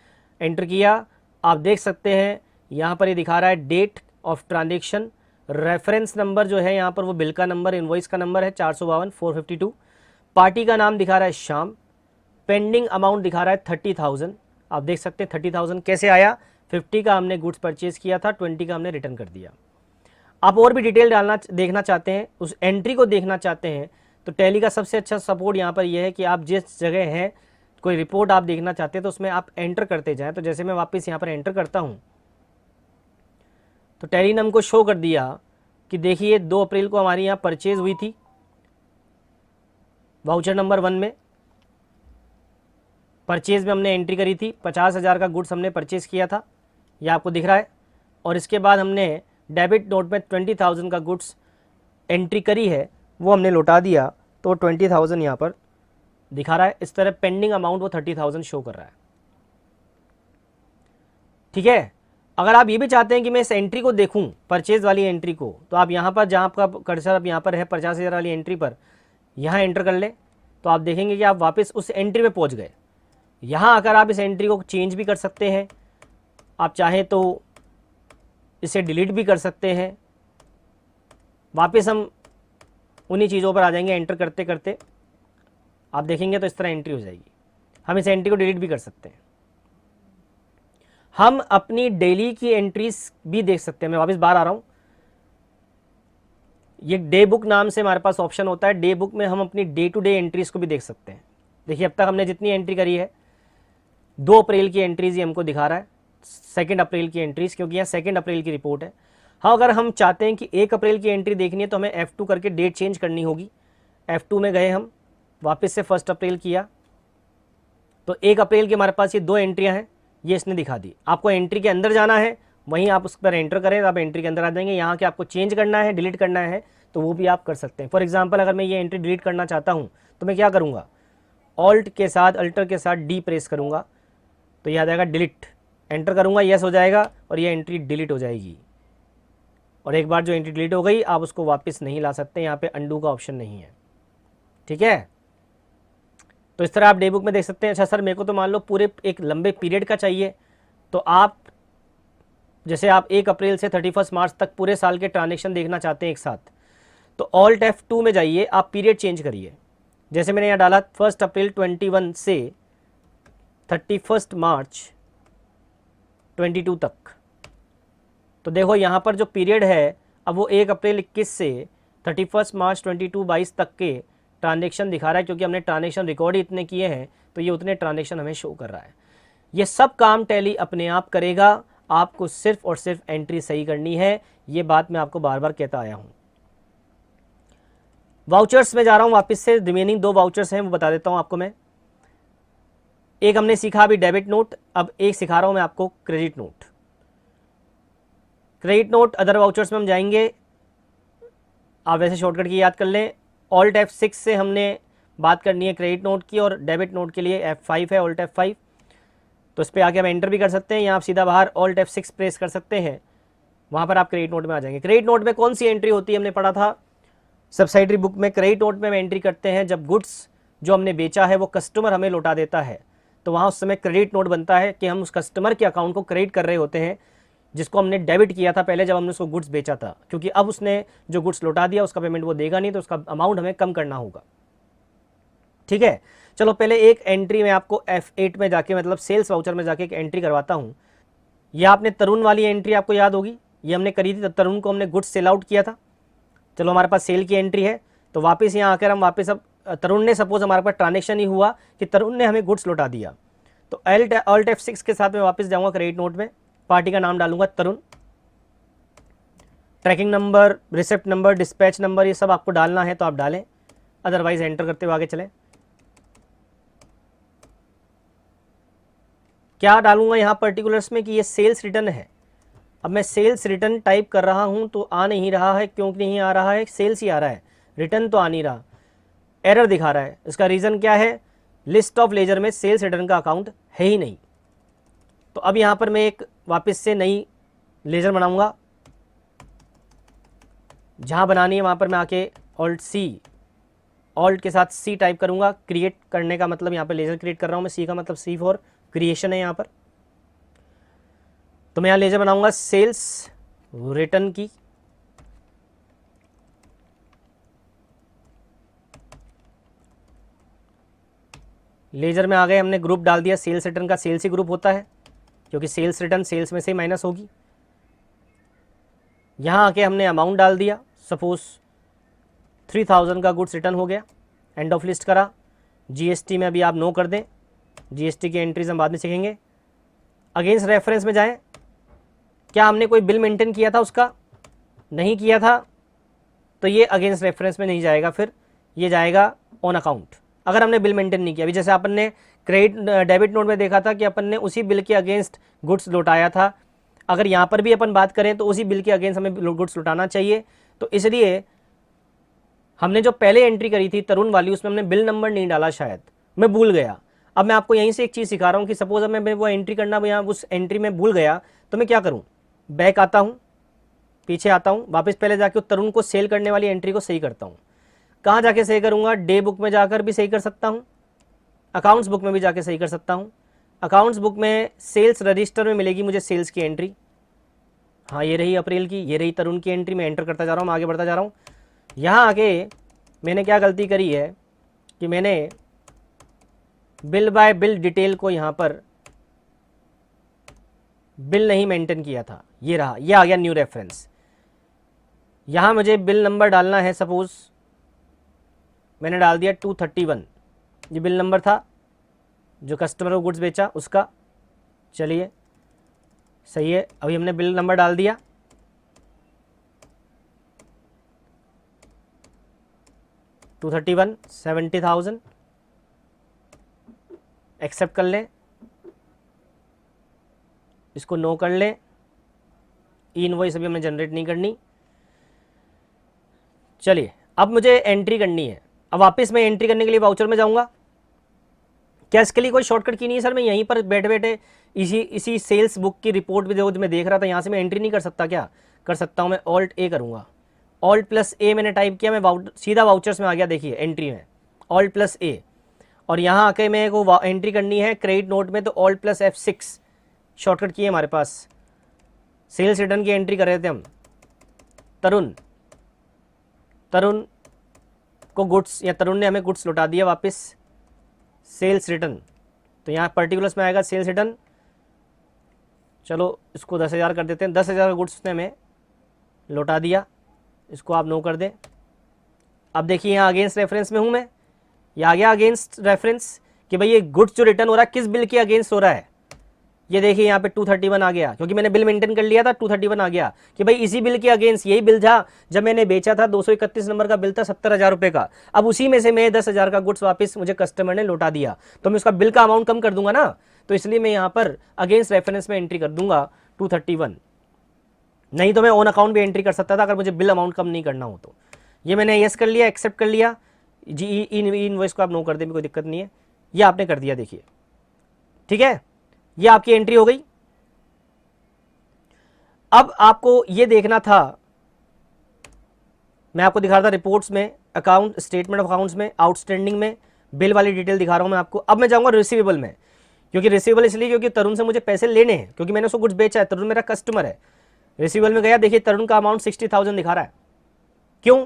एंटर किया, आप देख सकते हैं यहाँ पर ये दिखा रहा है date of transaction, reference number जो है यहाँ पर वो बिल का नंबर, इनवॉइस का नंबर है 452,452, पार्टी का नाम दिखा रहा है श्याम, पेंडिंग अमाउंट दिखा रहा है 30,000। आप देख सकते हैं 30,000 कैसे आया, 50 का हमने गुड्स परचेज किया था, 20 का हमने रिटर्न कर दिया। आप और भी डिटेल देखना चाहते हैं, उस एंट्री को देखना चाहते हैं, तो टैली का सबसे अच्छा सपोर्ट यहाँ पर यह है कि आप जिस जगह हैं, कोई रिपोर्ट आप देखना चाहते हैं तो उसमें आप एंटर करते जाएं। तो जैसे मैं वापस यहाँ पर एंटर करता हूँ तो टैली ने हमको शो कर दिया कि देखिए 2 अप्रैल को हमारी यहाँ परचेज हुई थी, वाउचर नंबर 1 में परचेज में हमने एंट्री करी थी, 50,000 का गुड्स हमने परचेज किया था, यह आपको दिख रहा है। और इसके बाद हमने डेबिट नोट में 20,000 का गुड्स एंट्री करी है, वो हमने लौटा दिया, तो 20,000 यहाँ पर दिखा रहा है। इस तरह पेंडिंग अमाउंट वो 30,000 शो कर रहा है। ठीक है, अगर आप ये भी चाहते हैं कि मैं इस एंट्री को देखूं, परचेज वाली एंट्री को, तो आप यहाँ पर, जहाँ आपका कर्सर अब यहाँ पर है 50,000 वाली एंट्री पर, यहाँ एंटर कर लें तो आप देखेंगे कि आप वापस उस एंट्री में पहुँच गए। यहाँ आकर आप इस एंट्री को चेंज भी कर सकते हैं, आप चाहें तो इसे डिलीट भी कर सकते हैं। वापस हम उन्हीं चीज़ों पर आ जाएंगे, एंटर करते करते आप देखेंगे तो इस तरह एंट्री हो जाएगी। हम इस एंट्री को डिलीट भी कर सकते हैं। हम अपनी डेली की एंट्रीज भी देख सकते हैं। मैं वापस बाहर आ रहा हूँ, ये डे बुक नाम से हमारे पास ऑप्शन होता है। डे बुक में हम अपनी डे टू डे एंट्रीज को भी देख सकते हैं। देखिए अब तक हमने जितनी एंट्री करी है, 2 अप्रैल की एंट्रीज ये हमको दिखा रहा है, 2 अप्रैल की एंट्रीज, क्योंकि यहाँ 2 अप्रैल की रिपोर्ट है। हाँ, अगर हम चाहते हैं कि 1 अप्रैल की एंट्री देखनी है तो हमें F2 करके डेट चेंज करनी होगी। F2 में गए हम, वापस से 1 अप्रैल किया, तो 1 अप्रैल के हमारे पास ये 2 एंट्रियाँ हैं, ये इसने दिखा दी। आपको एंट्री के अंदर जाना है, वहीं आप उस पर एंटर करें तो आप एंट्री के अंदर आ जाएंगे। यहाँ के आपको चेंज करना है, डिलीट करना है, तो वो भी आप कर सकते हैं। फॉर एग्जांपल अगर मैं ये एंट्री डिलीट करना चाहता हूँ तो मैं क्या करूँगा, ऑल्टर के साथ डी प्रेस करूँगा तो ये आ जाएगा डिलीट, एंटर करूँगा, यस हो जाएगा और ये एंट्री डिलीट हो जाएगी। और एक बार जो एंट्री डिलीट हो गई, आप उसको वापस नहीं ला सकते, यहाँ पे अंडू का ऑप्शन नहीं है। ठीक है, तो इस तरह आप डे बुक में देख सकते हैं। अच्छा सर, मेरे को तो मान लो पूरे एक लंबे पीरियड का चाहिए, तो आप जैसे आप 1 अप्रैल से 31 मार्च तक पूरे साल के ट्रांजेक्शन देखना चाहते हैं एक साथ, तो ऑल्ट F2 में जाइए, आप पीरियड चेंज करिए। जैसे मैंने यहाँ डाला 1 अप्रैल 21 से 31 मार्च 22 तक, तो देखो यहाँ पर जो पीरियड है अब वो 1 अप्रैल 21 से 31 मार्च 22 तक के ट्रांजेक्शन दिखा रहा है, क्योंकि हमने ट्रांजेक्शन रिकॉर्ड ही इतने किए हैं तो ये उतने ट्रांजेक्शन हमें शो कर रहा है। ये सब काम टैली अपने आप करेगा, आपको सिर्फ और सिर्फ एंट्री सही करनी है। ये बात मैं आपको बार बार कहता आया हूँ। वाउचर्स में जा रहा हूँ वापस से, रिमेनिंग 2 वाउचर्स हैं वो बता देता हूँ आपको मैं। एक हमने सीखा अभी डेबिट नोट, अब एक सिखा रहा हूँ मैं आपको credit note. Credit note other vouchers में हम जाएंगे, आप वैसे शॉर्टकट की याद कर लें। ऑल्ट F6 से हमने बात करनी है क्रेडिट नोट की, और डेबिट नोट के लिए F5 है, ऑल्ट F5। तो इस पर आके हम एंटर भी कर सकते हैं, या आप सीधा बाहर ऑल्ट F6 प्रेस कर सकते हैं, वहाँ पर आप क्रेडिट नोट में आ जाएंगे। क्रेडिट नोट में कौन सी एंट्री होती है, हमने पढ़ा था सब्सिडरी बुक में। क्रेडिट नोट में हम एंट्री करते हैं जब गुड्स जो हमने बेचा है वो कस्टमर हमें लौटा देता है, तो तो वहाँ उस समय क्रेडिट नोट बनता है कि हम उस कस्टमर के अकाउंट को क्रेडिट कर रहे होते हैं जिसको हमने डेबिट किया था पहले जब हमने उसको गुड्स बेचा था, क्योंकि अब उसने जो गुड्स लौटा दिया उसका पेमेंट वो देगा नहीं, तो उसका अमाउंट हमें कम करना होगा। ठीक है, चलो पहले एक एंट्री में आपको F8 में जाके मतलब सेल्स वाउचर में जाके एक एंट्री करवाता हूँ। यह आपने तरुण वाली एंट्री आपको याद होगी, ये हमने करी थी, तो तरुण को हमने गुड्स सेल आउट किया था। चलो हमारे पास सेल की एंट्री है, तो वापस यहाँ आकर हम वापस अब तरुण ने सपोज हमारे पास ट्रांजेक्शन ही हुआ कि तरुण ने हमें गुड्स लौटा दिया, तो Alt F6 के साथ मैं वापस जाऊँगा क्रेडिट नोट में, पार्टी का नाम डालूंगा Tarun, tracking number, receipt number, dispatch number ये सब आपको डालना है तो आप डालें, अदरवाइज एंटर करते हुए आगे चलें। क्या डालूंगा यहाँ पर्टिकुलर्स में कि ये सेल्स रिटर्न है। अब मैं सेल्स रिटर्न टाइप कर रहा हूँ तो आ नहीं रहा है, क्यों नहीं आ रहा है, सेल्स ही आ रहा है, रिटर्न तो आ नहीं रहा, एरर दिखा रहा है। इसका रीज़न क्या है, लिस्ट ऑफ लेजर में सेल्स रिटर्न का अकाउंट है ही नहीं। तो अब यहाँ पर मैं एक वापस से नई लेजर बनाऊंगा, जहाँ बनानी है वहाँ पर मैं आके ऑल्ट के साथ C टाइप करूँगा। क्रिएट करने का मतलब यहाँ पर लेजर क्रिएट कर रहा हूँ मैं, C का मतलब C फॉर क्रिएशन है यहाँ पर। तो मैं यहाँ लेजर बनाऊंगा सेल्स रिटर्न की, लेजर में आ गए, हमने ग्रुप डाल दिया सेल्स रिटर्न का, सेल्स ही ग्रुप होता है क्योंकि सेल्स रिटर्न सेल्स में से माइनस होगी। यहाँ आके हमने अमाउंट डाल दिया, सपोज 3000 का गुड्स रिटर्न हो गया, एंड ऑफ लिस्ट करा। जीएसटी में अभी आप नो कर दें, जीएसटी की एंट्रीज हम बाद में सीखेंगे। अगेंस्ट रेफरेंस में जाएं, क्या हमने कोई बिल मेंटेन किया था, उसका नहीं किया था तो ये अगेंस्ट रेफरेंस में नहीं जाएगा, फिर ये जाएगा ऑन अकाउंट। अगर हमने बिल मेंटेन नहीं किया, अभी जैसे अपन ने क्रेडिट डेबिट नोट में देखा था कि अपन ने उसी बिल के अगेंस्ट गुड्स लौटाया था, अगर यहाँ पर भी अपन बात करें तो उसी बिल के अगेंस्ट हमें गुड्स लौटाना चाहिए। तो इसलिए हमने जो पहले एंट्री करी थी तरुण वाली, उसमें हमने बिल नंबर नहीं डाला, शायद मैं भूल गया। अब मैं आपको यहीं से एक चीज़ सिखा रहा हूँ कि सपोज अब मैं वो एंट्री करना यहाँ उस एंट्री में भूल गया तो मैं क्या करूँ, बैक आता हूँ, पीछे आता हूँ, वापस पहले जाके तरुण को सेल करने वाली एंट्री को सही करता हूँ। कहाँ जाके सही करूँगा, डे बुक में जाकर भी सही कर सकता हूँ, अकाउंट्स बुक में भी जाके सही कर सकता हूँ। अकाउंट्स बुक में सेल्स रजिस्टर में मिलेगी मुझे सेल्स की एंट्री, हाँ ये रही अप्रैल की, ये रही तरुण की एंट्री, मैं एंटर करता जा रहा हूँ, आगे बढ़ता जा रहा हूँ। यहाँ आके मैंने क्या गलती करी है कि मैंने बिल बाय बिल डिटेल को यहाँ पर बिल नहीं मेंटेन किया था, ये रहा, ये आ गया न्यू रेफरेंस। यहाँ मुझे बिल नंबर डालना है, सपोज मैंने डाल दिया 231, ये बिल नंबर था जो कस्टमर को गुड्स बेचा उसका, चलिए सही है। अभी हमने बिल नंबर डाल दिया, $231, 70,000, एक्सेप्ट कर लें, इसको नो कर लें। इनवॉइस अभी हमने जनरेट नहीं करनी। चलिए अब मुझे एंट्री करनी है, अब वापस मैं एंट्री करने के लिए वाउचर में जाऊंगा। क्या इसके लिए कोई शॉर्टकट की नहीं है सर, मैं यहीं पर बैठे बैठे इसी सेल्स बुक की रिपोर्ट भी जो मैं देख रहा था यहाँ से मैं एंट्री नहीं कर सकता, क्या कर सकता हूँ मैं, Alt+A करूँगा, Alt+A मैंने टाइप किया, मैं सीधा वाउचर्स में आ गया, देखिए एंट्री में Alt+A, और यहाँ आके मेरे को एंट्री करनी है क्रेडिट नोट में, तो Alt+F6 शॉर्टकट की है हमारे पास। सेल्स रिटर्न की एंट्री कर रहे थे हम, तरुण को गुड्स, या तरुण ने हमें गुड्स लौटा दिया वापस, सेल्स रिटर्न, तो यहाँ पर्टिकुलर्स में आएगा सेल्स रिटर्न। चलो इसको 10,000 कर देते हैं, 10,000 का गुड्स ने हमें लौटा दिया, इसको आप नो कर दें। अब देखिए यहाँ अगेंस्ट रेफरेंस में हूँ मैं, ये आ गया अगेंस्ट रेफरेंस कि भाई ये गुड्स जो रिटर्न हो रहा है किस बिल के अगेंस्ट हो रहा है। ये देखिए यहाँ पे 231 आ गया, क्योंकि मैंने बिल मेंटेन कर लिया था, 231 आ गया कि भाई इसी बिल के अगेंस्ट, यही बिल था जब मैंने बेचा था, 231 नंबर का बिल था 70,000 रुपये का। अब उसी में से मैं 10,000 का गुड्स वापस मुझे कस्टमर ने लौटा दिया, तो मैं उसका बिल का अमाउंट कम कर दूंगा ना, तो इसलिए मैं यहाँ पर अगेंस्ट रेफरेंस में एंट्री कर दूंगा 231। नहीं तो मैं ऑन अकाउंट भी एंट्री कर सकता था अगर मुझे बिल अमाउंट कम नहीं करना हो तो। ये मैंने यस कर लिया, एक्सेप्ट कर लिया, जी इनवॉइस को आप नो कर दें, कोई दिक्कत नहीं है, ये आपने कर दिया, देखिए ठीक है, ये आपकी एंट्री हो गई। अब आपको ये देखना था, मैं आपको दिखा रहा था रिपोर्ट्स में, अकाउंट स्टेटमेंट ऑफ अकाउंट्स में, आउटस्टैंडिंग में, बिल वाली डिटेल दिखा रहा हूं मैं आपको। अब मैं जाऊंगा रिसीवेबल में, क्योंकि रिसीवेबल इसलिए क्योंकि तरुण से मुझे पैसे लेने हैं, क्योंकि मैंने उसको गुड्स बेचा है, तरुण मेरा कस्टमर है। रिसीवेबल में गया, देखिए तरुण का अमाउंट 60,000 दिखा रहा है। क्यों?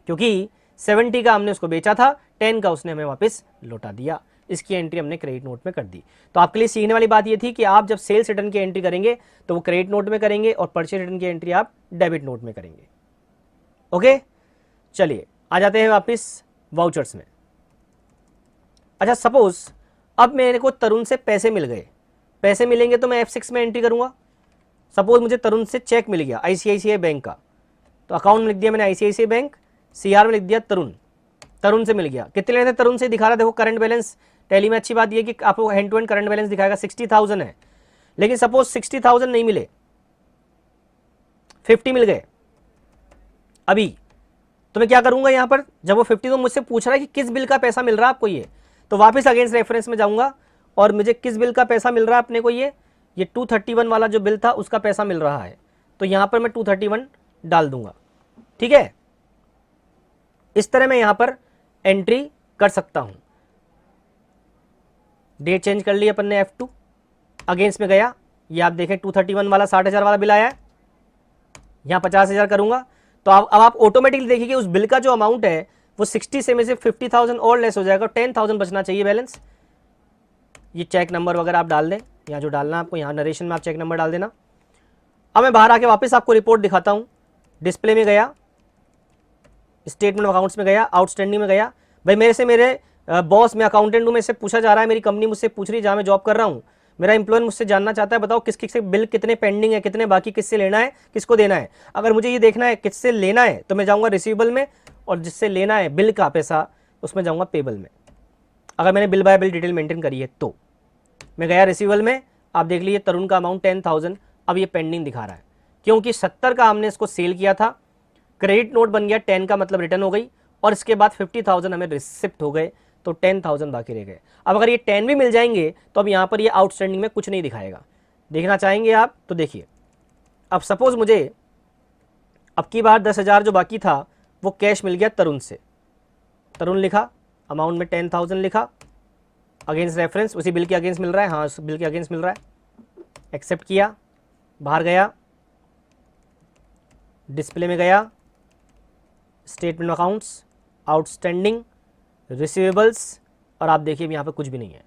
क्योंकि 70 का हमने उसको बेचा था, 10 का उसने हमें वापस लौटा दिया। इसकी एंट्री हमने क्रेडिट नोट में कर दी। तो आपके लिए सीखने वाली बात ये थी कि आप जब सेल्स रिटर्न की एंट्री करेंगे तो वो क्रेडिट नोट में करेंगे और परचेज रिटर्न की एंट्री आप डेबिट नोट में करेंगे। ओके, चलिए आ जाते हैं वापस वाउचर्स में। अच्छा, सपोज अब मेरे को तरुण से पैसे मिल गए, पैसे मिलेंगे तो मैं F6 में एंट्री करूंगा। सपोज मुझे तरुण से चेक मिल गया ICICI बैंक का, तो अकाउंट में लिख दिया मैंने ICICI बैंक, CR में लिख दिया तरुण, तरुण से मिल गया। कितने लेने थे तरुण से दिखा रहा, देखो करंट बैलेंस। टैली में अच्छी बात यह कि आपको hand to hand current balance दिखाएगा, 60,000 है। लेकिन सपोज 60,000 नहीं मिले, 50 मिल गए अभी, तो मैं क्या करूंगा यहां पर, जब वो 50 तो मुझसे पूछ रहा है कि किस बिल का पैसा मिल रहा है आपको, ये तो वापस अगेंस्ट रेफरेंस में जाऊंगा और मुझे किस बिल का पैसा मिल रहा है अपने को, ये 231 वाला जो बिल था उसका पैसा मिल रहा है, तो यहां पर मैं 231 डाल दूंगा। ठीक है, इस तरह मैं यहां पर एंट्री कर सकता हूं। डेट चेंज कर ली अपन ने, F2 अगेंस्ट में गया, ये आप देखें 231 वाला 60,000 वाला बिल आया है, यहां 50,000 करूंगा तो अब आप ऑटोमेटिकली देखिए कि उस बिल का जो अमाउंट है वो 60 से में से 50,000 और लेस हो जाएगा, 10,000 बचना चाहिए बैलेंस। ये चेक नंबर वगैरह आप डाल दें, यहाँ जो डालना है आपको, यहाँ नरेशन में आप चेक नंबर डाल देना। अब मैं बाहर आके वापस आपको रिपोर्ट दिखाता हूँ। डिस्प्ले में गया, स्टेटमेंट ऑफ अकाउंट्स में गया, आउटस्टैंडिंग में गया। भाई मेरे से मेरे बॉस, मैं अकाउंटेंट हूँ, मेरे से पूछा जा रहा है, मेरी कंपनी मुझसे पूछ रही है जहाँ मैं जॉब कर रहा हूँ, मेरा एम्प्लॉय मुझसे जानना चाहता है, बताओ किस किस से बिल कितने पेंडिंग है, कितने बाकी, किससे लेना है, किसको देना है। अगर मुझे ये देखना है किससे लेना है तो मैं जाऊँगा रिसीवेबल में, और जिससे लेना है बिल का पैसा उसमें जाऊँगा पेबल में। अगर मैंने bill bye bill detail maintain करी है तो मैं गया रिसीवेबल में, आप देख लीजिए तरुण का अमाउंट 10,000 अब ये पेंडिंग दिखा रहा है, क्योंकि 70 का हमने इसको सेल किया था, क्रेडिट नोट बन गया, 10 का मतलब रिटर्न हो गई, और इसके बाद 50,000 हमें रिसिप्ट हो गए, तो 10,000 बाकी रह गए। अब अगर ये 10 भी मिल जाएंगे तो अब यहाँ पर ये आउटस्टैंडिंग में कुछ नहीं दिखाएगा। देखना चाहेंगे आप तो देखिए, अब सपोज मुझे अब की बार 10,000 जो बाकी था वो कैश मिल गया तरुण से, तरुण लिखा, अमाउंट में 10,000 लिखा, अगेंस्ट रेफरेंस उसी बिल के अगेंस्ट मिल रहा है, हाँ उस बिल के अगेंस्ट मिल रहा है, एक्सेप्ट किया, बाहर गया, डिस्प्ले में गया, स्टेटमेंट अकाउंट्स, आउटस्टैंडिंग, रिसीवेबल्स, और आप देखिए यहाँ पे कुछ भी नहीं है।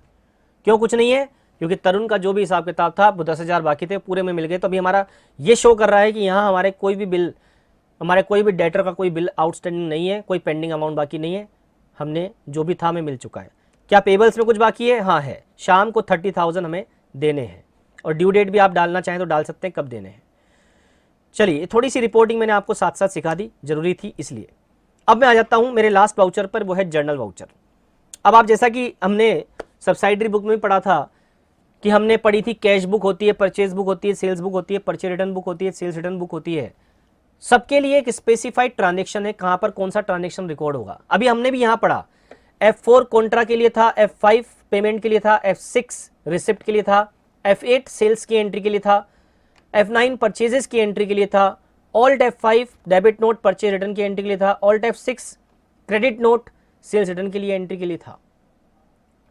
क्यों कुछ नहीं है? क्योंकि तरुण का जो भी हिसाब किताब था वो 10,000 बाकी थे, पूरे में मिल गए। तो अभी हमारा ये शो कर रहा है कि यहाँ हमारे कोई भी बिल, हमारे कोई भी डेटर का कोई बिल आउटस्टैंडिंग नहीं है, कोई पेंडिंग अमाउंट बाकी नहीं है, हमने जो भी था हमें मिल चुका है। क्या पेबल्स में कुछ बाकी है? हाँ है, शाम को 30,000 हमें देने हैं, और ड्यू डेट भी आप डालना चाहें तो डाल सकते हैं कब देने हैं। चलिए थोड़ी सी रिपोर्टिंग मैंने आपको साथ साथ सिखा दी, जरूरी थी इसलिए। अब मैं आ जाता हूं मेरे लास्ट वाउचर पर, वो है जर्नल वाउचर। अब आप जैसा कि हमने सब्सिडायरी बुक में भी पढ़ा था कि हमने पढ़ी थी कैश बुक होती है, परचेज बुक होती है, सेल्स बुक होती है, परचेज रिटर्न बुक होती है, सेल्स रिटर्न बुक होती है। सबके लिए एक स्पेसिफाइड ट्रांजेक्शन है, कहां पर कौन सा ट्रांजेक्शन रिकॉर्ड होगा। अभी हमने भी यहां पढ़ा, F4 कॉन्ट्रा के लिए था, F5 पेमेंट के लिए था, F6 रिसिप्ट के लिए था, F8 सेल्स की एंट्री के लिए था, F9 परचेजेस की एंट्री के लिए था, alt F5 debit note purchase return की एंट्री के लिए था, alt F6 credit note sales return के लिए एंट्री के लिए था।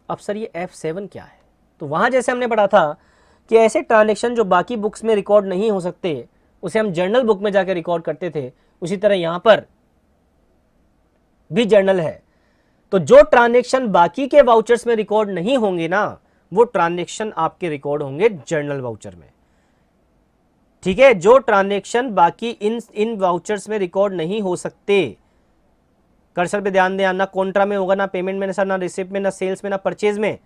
अब सर ये F7 क्या है? तो वहां जैसे हमने पढ़ा था कि ऐसे ट्रांजेक्शन जो बाकी बुक्स में रिकॉर्ड नहीं हो सकते उसे हम जर्नल बुक में जाकर रिकॉर्ड करते थे, उसी तरह यहां पर भी जर्नल है। तो जो ट्रांजेक्शन बाकी के वाउचर्स में रिकॉर्ड नहीं होंगे ना, वो ट्रांजेक्शन आपके रिकॉर्ड होंगे जर्नल वाउचर में। ठीक है, जो ट्रांजेक्शन बाकी इन वाउचर्स में रिकॉर्ड नहीं हो सकते, कर्सर पे ध्यान दें, ना कॉन्ट्रा में होगा, ना पेमेंट में, ना रिसिप्ट में, ना सेल्स में, ना परचेज में,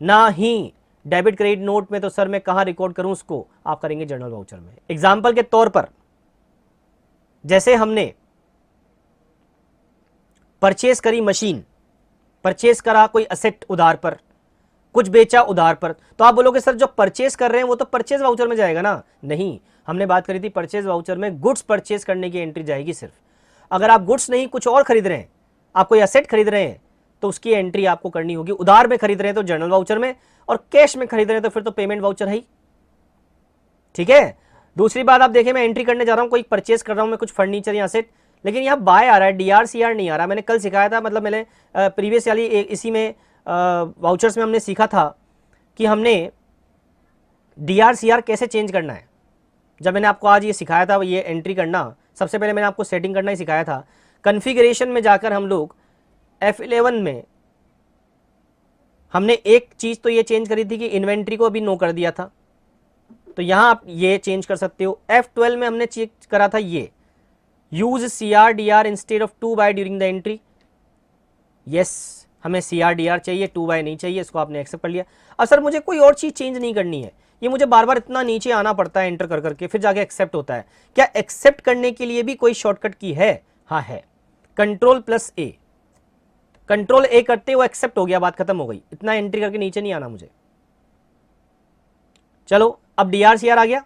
ना ही डेबिट क्रेडिट नोट में, तो सर मैं कहां रिकॉर्ड करूं उसको? आप करेंगे जर्नल वाउचर में। एग्जाम्पल के तौर पर जैसे हमने परचेज करी मशीन, परचेज करा कोई असेट उधार पर, कुछ बेचा उधार पर, तो आप बोलोगे सर जो परचेज कर रहे हैं वो तो परचेज वाउचर में जाएगा ना। नहीं, हमने बात करी थी परचेज वाउचर में गुड्स परचेज करने की एंट्री जाएगी सिर्फ। अगर आप गुड्स नहीं कुछ और खरीद रहे हैं, आप कोई असेट खरीद रहे हैं, तो उसकी एंट्री आपको करनी होगी। उधार में खरीद रहे हैं तो जर्नल वाउचर में, और कैश में खरीद रहे हैं तो फिर तो पेमेंट वाउचर है ही। ठीक है, दूसरी बात आप देखें, मैं एंट्री करने जा रहा हूं, कोई परचेज कर रहा हूं मैं कुछ फर्नीचर या असेट, लेकिन यहां बाय आ रहा है, DRCR नहीं आ रहा। मैंने कल सिखाया था, मतलब मैंने प्रीवियस वाली इसी में वाउचर्स में हमने सीखा था कि हमने DRCR कैसे चेंज करना है। जब मैंने आपको आज ये सिखाया था ये एंट्री करना, सबसे पहले मैंने आपको सेटिंग करना ही सिखाया था। कॉन्फ़िगरेशन में जाकर हम लोग F11 में हमने एक चीज़ तो ये चेंज करी थी कि इन्वेंट्री को भी नो कर दिया था, तो यहाँ आप ये चेंज कर सकते हो। F12 में हमने चेक करा था ये use CRDR instead of 2 by during the entry. Yes, हमें CRDR चाहिए, 2 बाय नहीं चाहिए, इसको आपने एक्सेप्ट कर लिया। अब सर मुझे कोई और चीज़ चेंज नहीं करनी है, ये मुझे बार बार इतना नीचे आना पड़ता है एंटर कर करके, फिर जाके एक्सेप्ट होता है। क्या एक्सेप्ट करने के लिए भी कोई शॉर्टकट की है? हाँ है, Ctrl+A। Ctrl+A करते वो एक्सेप्ट हो गया, बात खत्म हो गई, इतना एंट्री करके नीचे नहीं आना मुझे। चलो अब DRCR आ गया।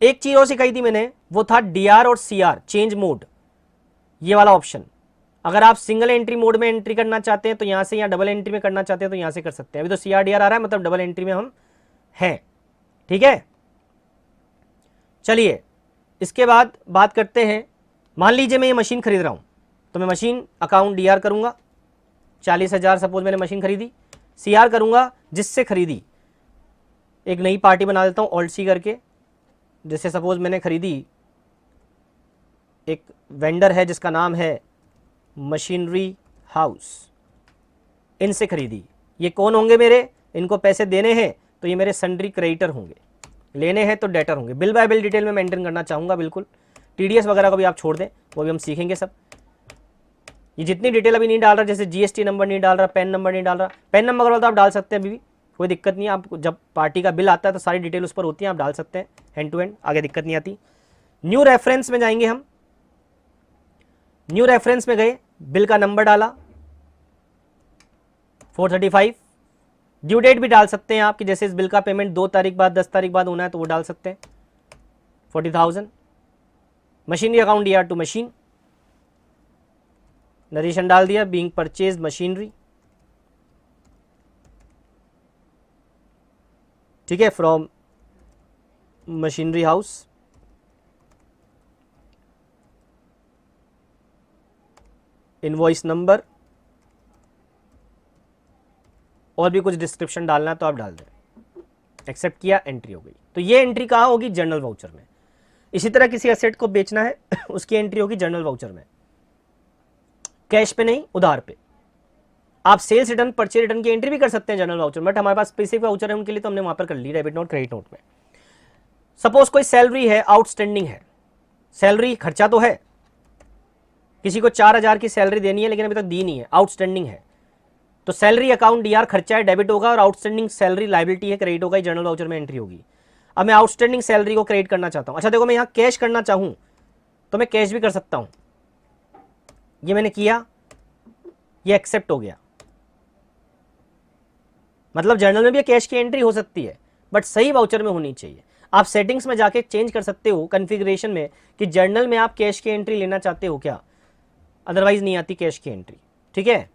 एक चीज और सिखाई थी मैंने, वो था DR और CR चेंज मोड, ये वाला ऑप्शन। अगर आप सिंगल एंट्री मोड में एंट्री करना चाहते हैं तो यहां से, या डबल एंट्री में करना चाहते हैं तो यहां से कर सकते हैं। अभी तो CRDR आ रहा है, मतलब डबल एंट्री में हम हैं, ठीक है। चलिए इसके बाद बात करते हैं, मान लीजिए मैं ये मशीन खरीद रहा हूं, तो मैं मशीन अकाउंट DR करूंगा, 40,000 सपोज मैंने मशीन खरीदी। CR करूंगा जिससे खरीदी, एक नई पार्टी बना देता हूं Alt+C करके। जैसे सपोज मैंने खरीदी, एक वेंडर है जिसका नाम है मशीनरी हाउस, इनसे खरीदी। ये कौन होंगे मेरे, इनको पैसे देने हैं तो ये मेरे सन्ड्री क्रेडिटर होंगे, लेने हैं तो डेटर होंगे। बिल बाय बिल डिटेल में मेंटेन करना चाहूँगा बिल्कुल। TDS वगैरह को भी आप छोड़ दें, वो भी हम सीखेंगे सब। ये जितनी डिटेल अभी नहीं डाल रहा, जैसे GST नंबर नहीं डाल रहा, पैन नंबर नहीं डाल रहा, पैन नंबर वाला तो आप डाल सकते हैं अभी भी, कोई दिक्कत नहीं है। आपको जब पार्टी का बिल आता है तो सारी डिटेल उस पर होती है, आप डाल सकते हैं हैंड टू हैंड, आगे दिक्कत नहीं आती। न्यू रेफरेंस में जाएंगे हम, न्यू रेफरेंस में गए, बिल का नंबर डाला 435, ड्यू डेट भी डाल सकते हैं आप, कि जैसे इस बिल का पेमेंट 2 तारीख बाद 10 तारीख बाद होना है तो वो डाल सकते हैं 40,000। Machinery account DR to machine, narration डाल दिया, बीइंग परचेज मशीनरी, ठीक है, from machinery house. Invoice number और भी कुछ डिस्क्रिप्शन डालना है तो आप डाल दें, एक्सेप्ट किया, एंट्री हो गई। तो ये एंट्री कहाँ होगी? जर्नल वाउचर में। इसी तरह किसी एसेट को बेचना है उसकी एंट्री होगी जर्नल वाउचर में, कैश पे नहीं, उधार पे। आप सेल्स रिटर्न, परचेज रिटर्न की एंट्री भी कर सकते हैं जर्नल वाउचर, बट हमारे पास स्पेसिफिक वाउचर है उनके लिए, तो हमने वहां पर कर ली डेबिट नोट, क्रेडिट नोट में। सपोज कोई सैलरी है, आउटस्टैंडिंग है, सैलरी खर्चा तो है, किसी को 4,000 की सैलरी देनी है लेकिन अभी तक दी नहीं है, आउटस्टैंडिंग है, तो सैलरी अकाउंट DR खर्चा है, डेबिट होगा, और आउटस्टैंडिंग सैलरी लायबिलिटी है, क्रेडिट होगा, जर्नल वाउचर में एंट्री होगी। अब मैं आउटस्टैंडिंग सैलरी को क्रेडिट करना चाहता हूं। अच्छा देखो, मैं यहां कैश करना चाहूं तो मैं कैश भी कर सकता हूं, ये मैंने किया, ये एक्सेप्ट हो गया। मतलब जर्नल में भी कैश की एंट्री हो सकती है, बट सही वाउचर में होनी चाहिए। आप सेटिंग्स में जाके चेंज कर सकते हो कॉन्फ़िगरेशन में कि जर्नल में आप कैश की एंट्री लेना चाहते हो क्या, अदरवाइज नहीं आती कैश की एंट्री, ठीक है।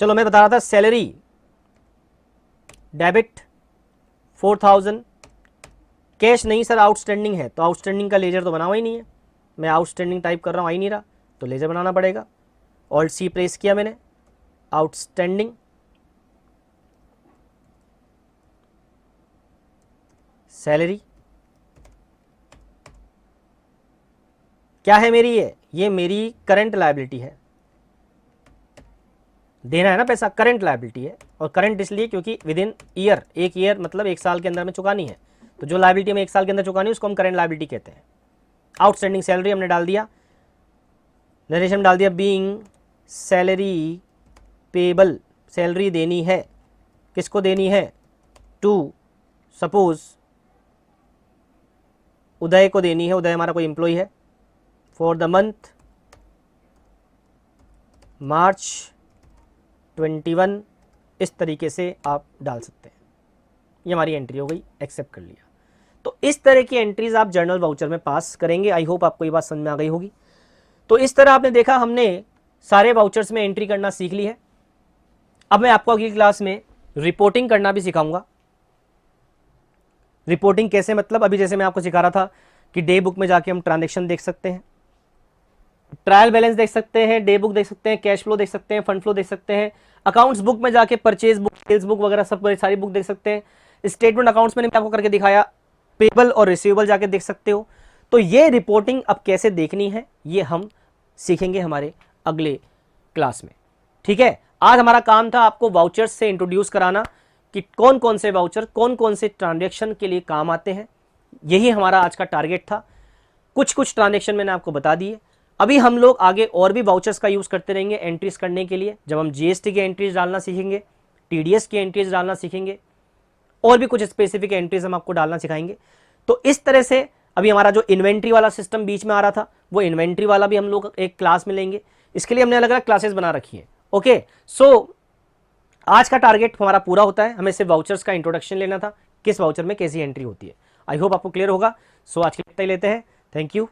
चलो मैं बता रहा था, सैलरी डेबिट 4,000, कैश नहीं सर आउटस्टैंडिंग है, तो आउटस्टैंडिंग का लेजर तो बना हुआ ही नहीं है, मैं आउटस्टैंडिंग टाइप कर रहा हूँ, आ ही नहीं रहा, तो लेजर बनाना पड़ेगा। Alt+C प्रेस किया मैंने, आउटस्टैंडिंग, सैलरी क्या है मेरी, ये मेरी करंट लायबिलिटी है, देना है ना पैसा, करंट लायबिलिटी है। और करंट इसलिए क्योंकि विद इन ईयर, एक ईयर मतलब एक साल के अंदर में चुकानी है, तो जो लायबिलिटी में एक साल के अंदर चुकानी है उसको हम करंट लायबिलिटी कहते हैं। आउटस्टैंडिंग सैलरी हमने डाल दिया, नरेशन डाल दिया, बीइंग सैलरी पेबल, सैलरी देनी है, किसको देनी है, टू सपोज उदय को देनी है, उदय हमारा कोई एम्प्लॉय है, फॉर द मंथ मार्च 21, इस तरीके से आप डाल सकते हैं। ये हमारी एंट्री हो गई, एक्सेप्ट कर लिया। तो इस तरह की एंट्रीज आप जर्नल वाउचर में पास करेंगे। आई होप आपको ये बात समझ में आ गई होगी। तो इस तरह आपने देखा, हमने सारे वाउचर्स में एंट्री करना सीख ली है। अब मैं आपको अगली क्लास में रिपोर्टिंग करना भी सिखाऊंगा। रिपोर्टिंग कैसे, मतलब अभी जैसे मैं आपको सिखा रहा था कि डे बुक में जाके हम ट्रांजैक्शन देख सकते हैं, ट्रायल बैलेंस देख सकते हैं, डे बुक देख सकते हैं, कैश फ्लो देख सकते हैं, फंड फ्लो देख सकते हैं, अकाउंट्स बुक में जाके परचेज बुक, सेल्स बुक वगैरह सब सारी बुक देख सकते हैं। स्टेटमेंट अकाउंट्स मैंने आपको करके दिखाया, पेबल और रिसीवेबल जाके देख सकते हो। तो ये रिपोर्टिंग अब कैसे देखनी है ये हम सीखेंगे हमारे अगले क्लास में, ठीक है। आज हमारा काम था आपको वाउचर्स से इंट्रोड्यूस कराना कि कौन कौन से वाउचर कौन कौन से ट्रांजैक्शन के लिए काम आते हैं, यही हमारा आज का टारगेट था। कुछ ट्रांजैक्शन मैंने आपको बता दिए। अभी हम लोग आगे और भी वाउचर्स का यूज करते रहेंगे एंट्रीज करने के लिए। जब हम जीएसटी की एंट्रीज डालना सीखेंगे, टीडीएस की एंट्रीज डालना सीखेंगे, और भी कुछ स्पेसिफिक एंट्रीज हम आपको डालना सिखाएंगे। तो इस तरह से अभी हमारा जो इन्वेंट्री वाला सिस्टम बीच में आ रहा था, वो इन्वेंट्री वाला भी हम लोग एक क्लास में लेंगे। इसके लिए हमने अलग अलग क्लासेस बना रखी है। ओके, सो आज का टारगेट हमारा पूरा होता है। हमें सिर्फ वाउचर्स का इंट्रोडक्शन लेना था, किस वाउचर में कैसी एंट्री होती है। आई होप आपको क्लियर होगा। सो आज के लिए लेते हैं। Thank you.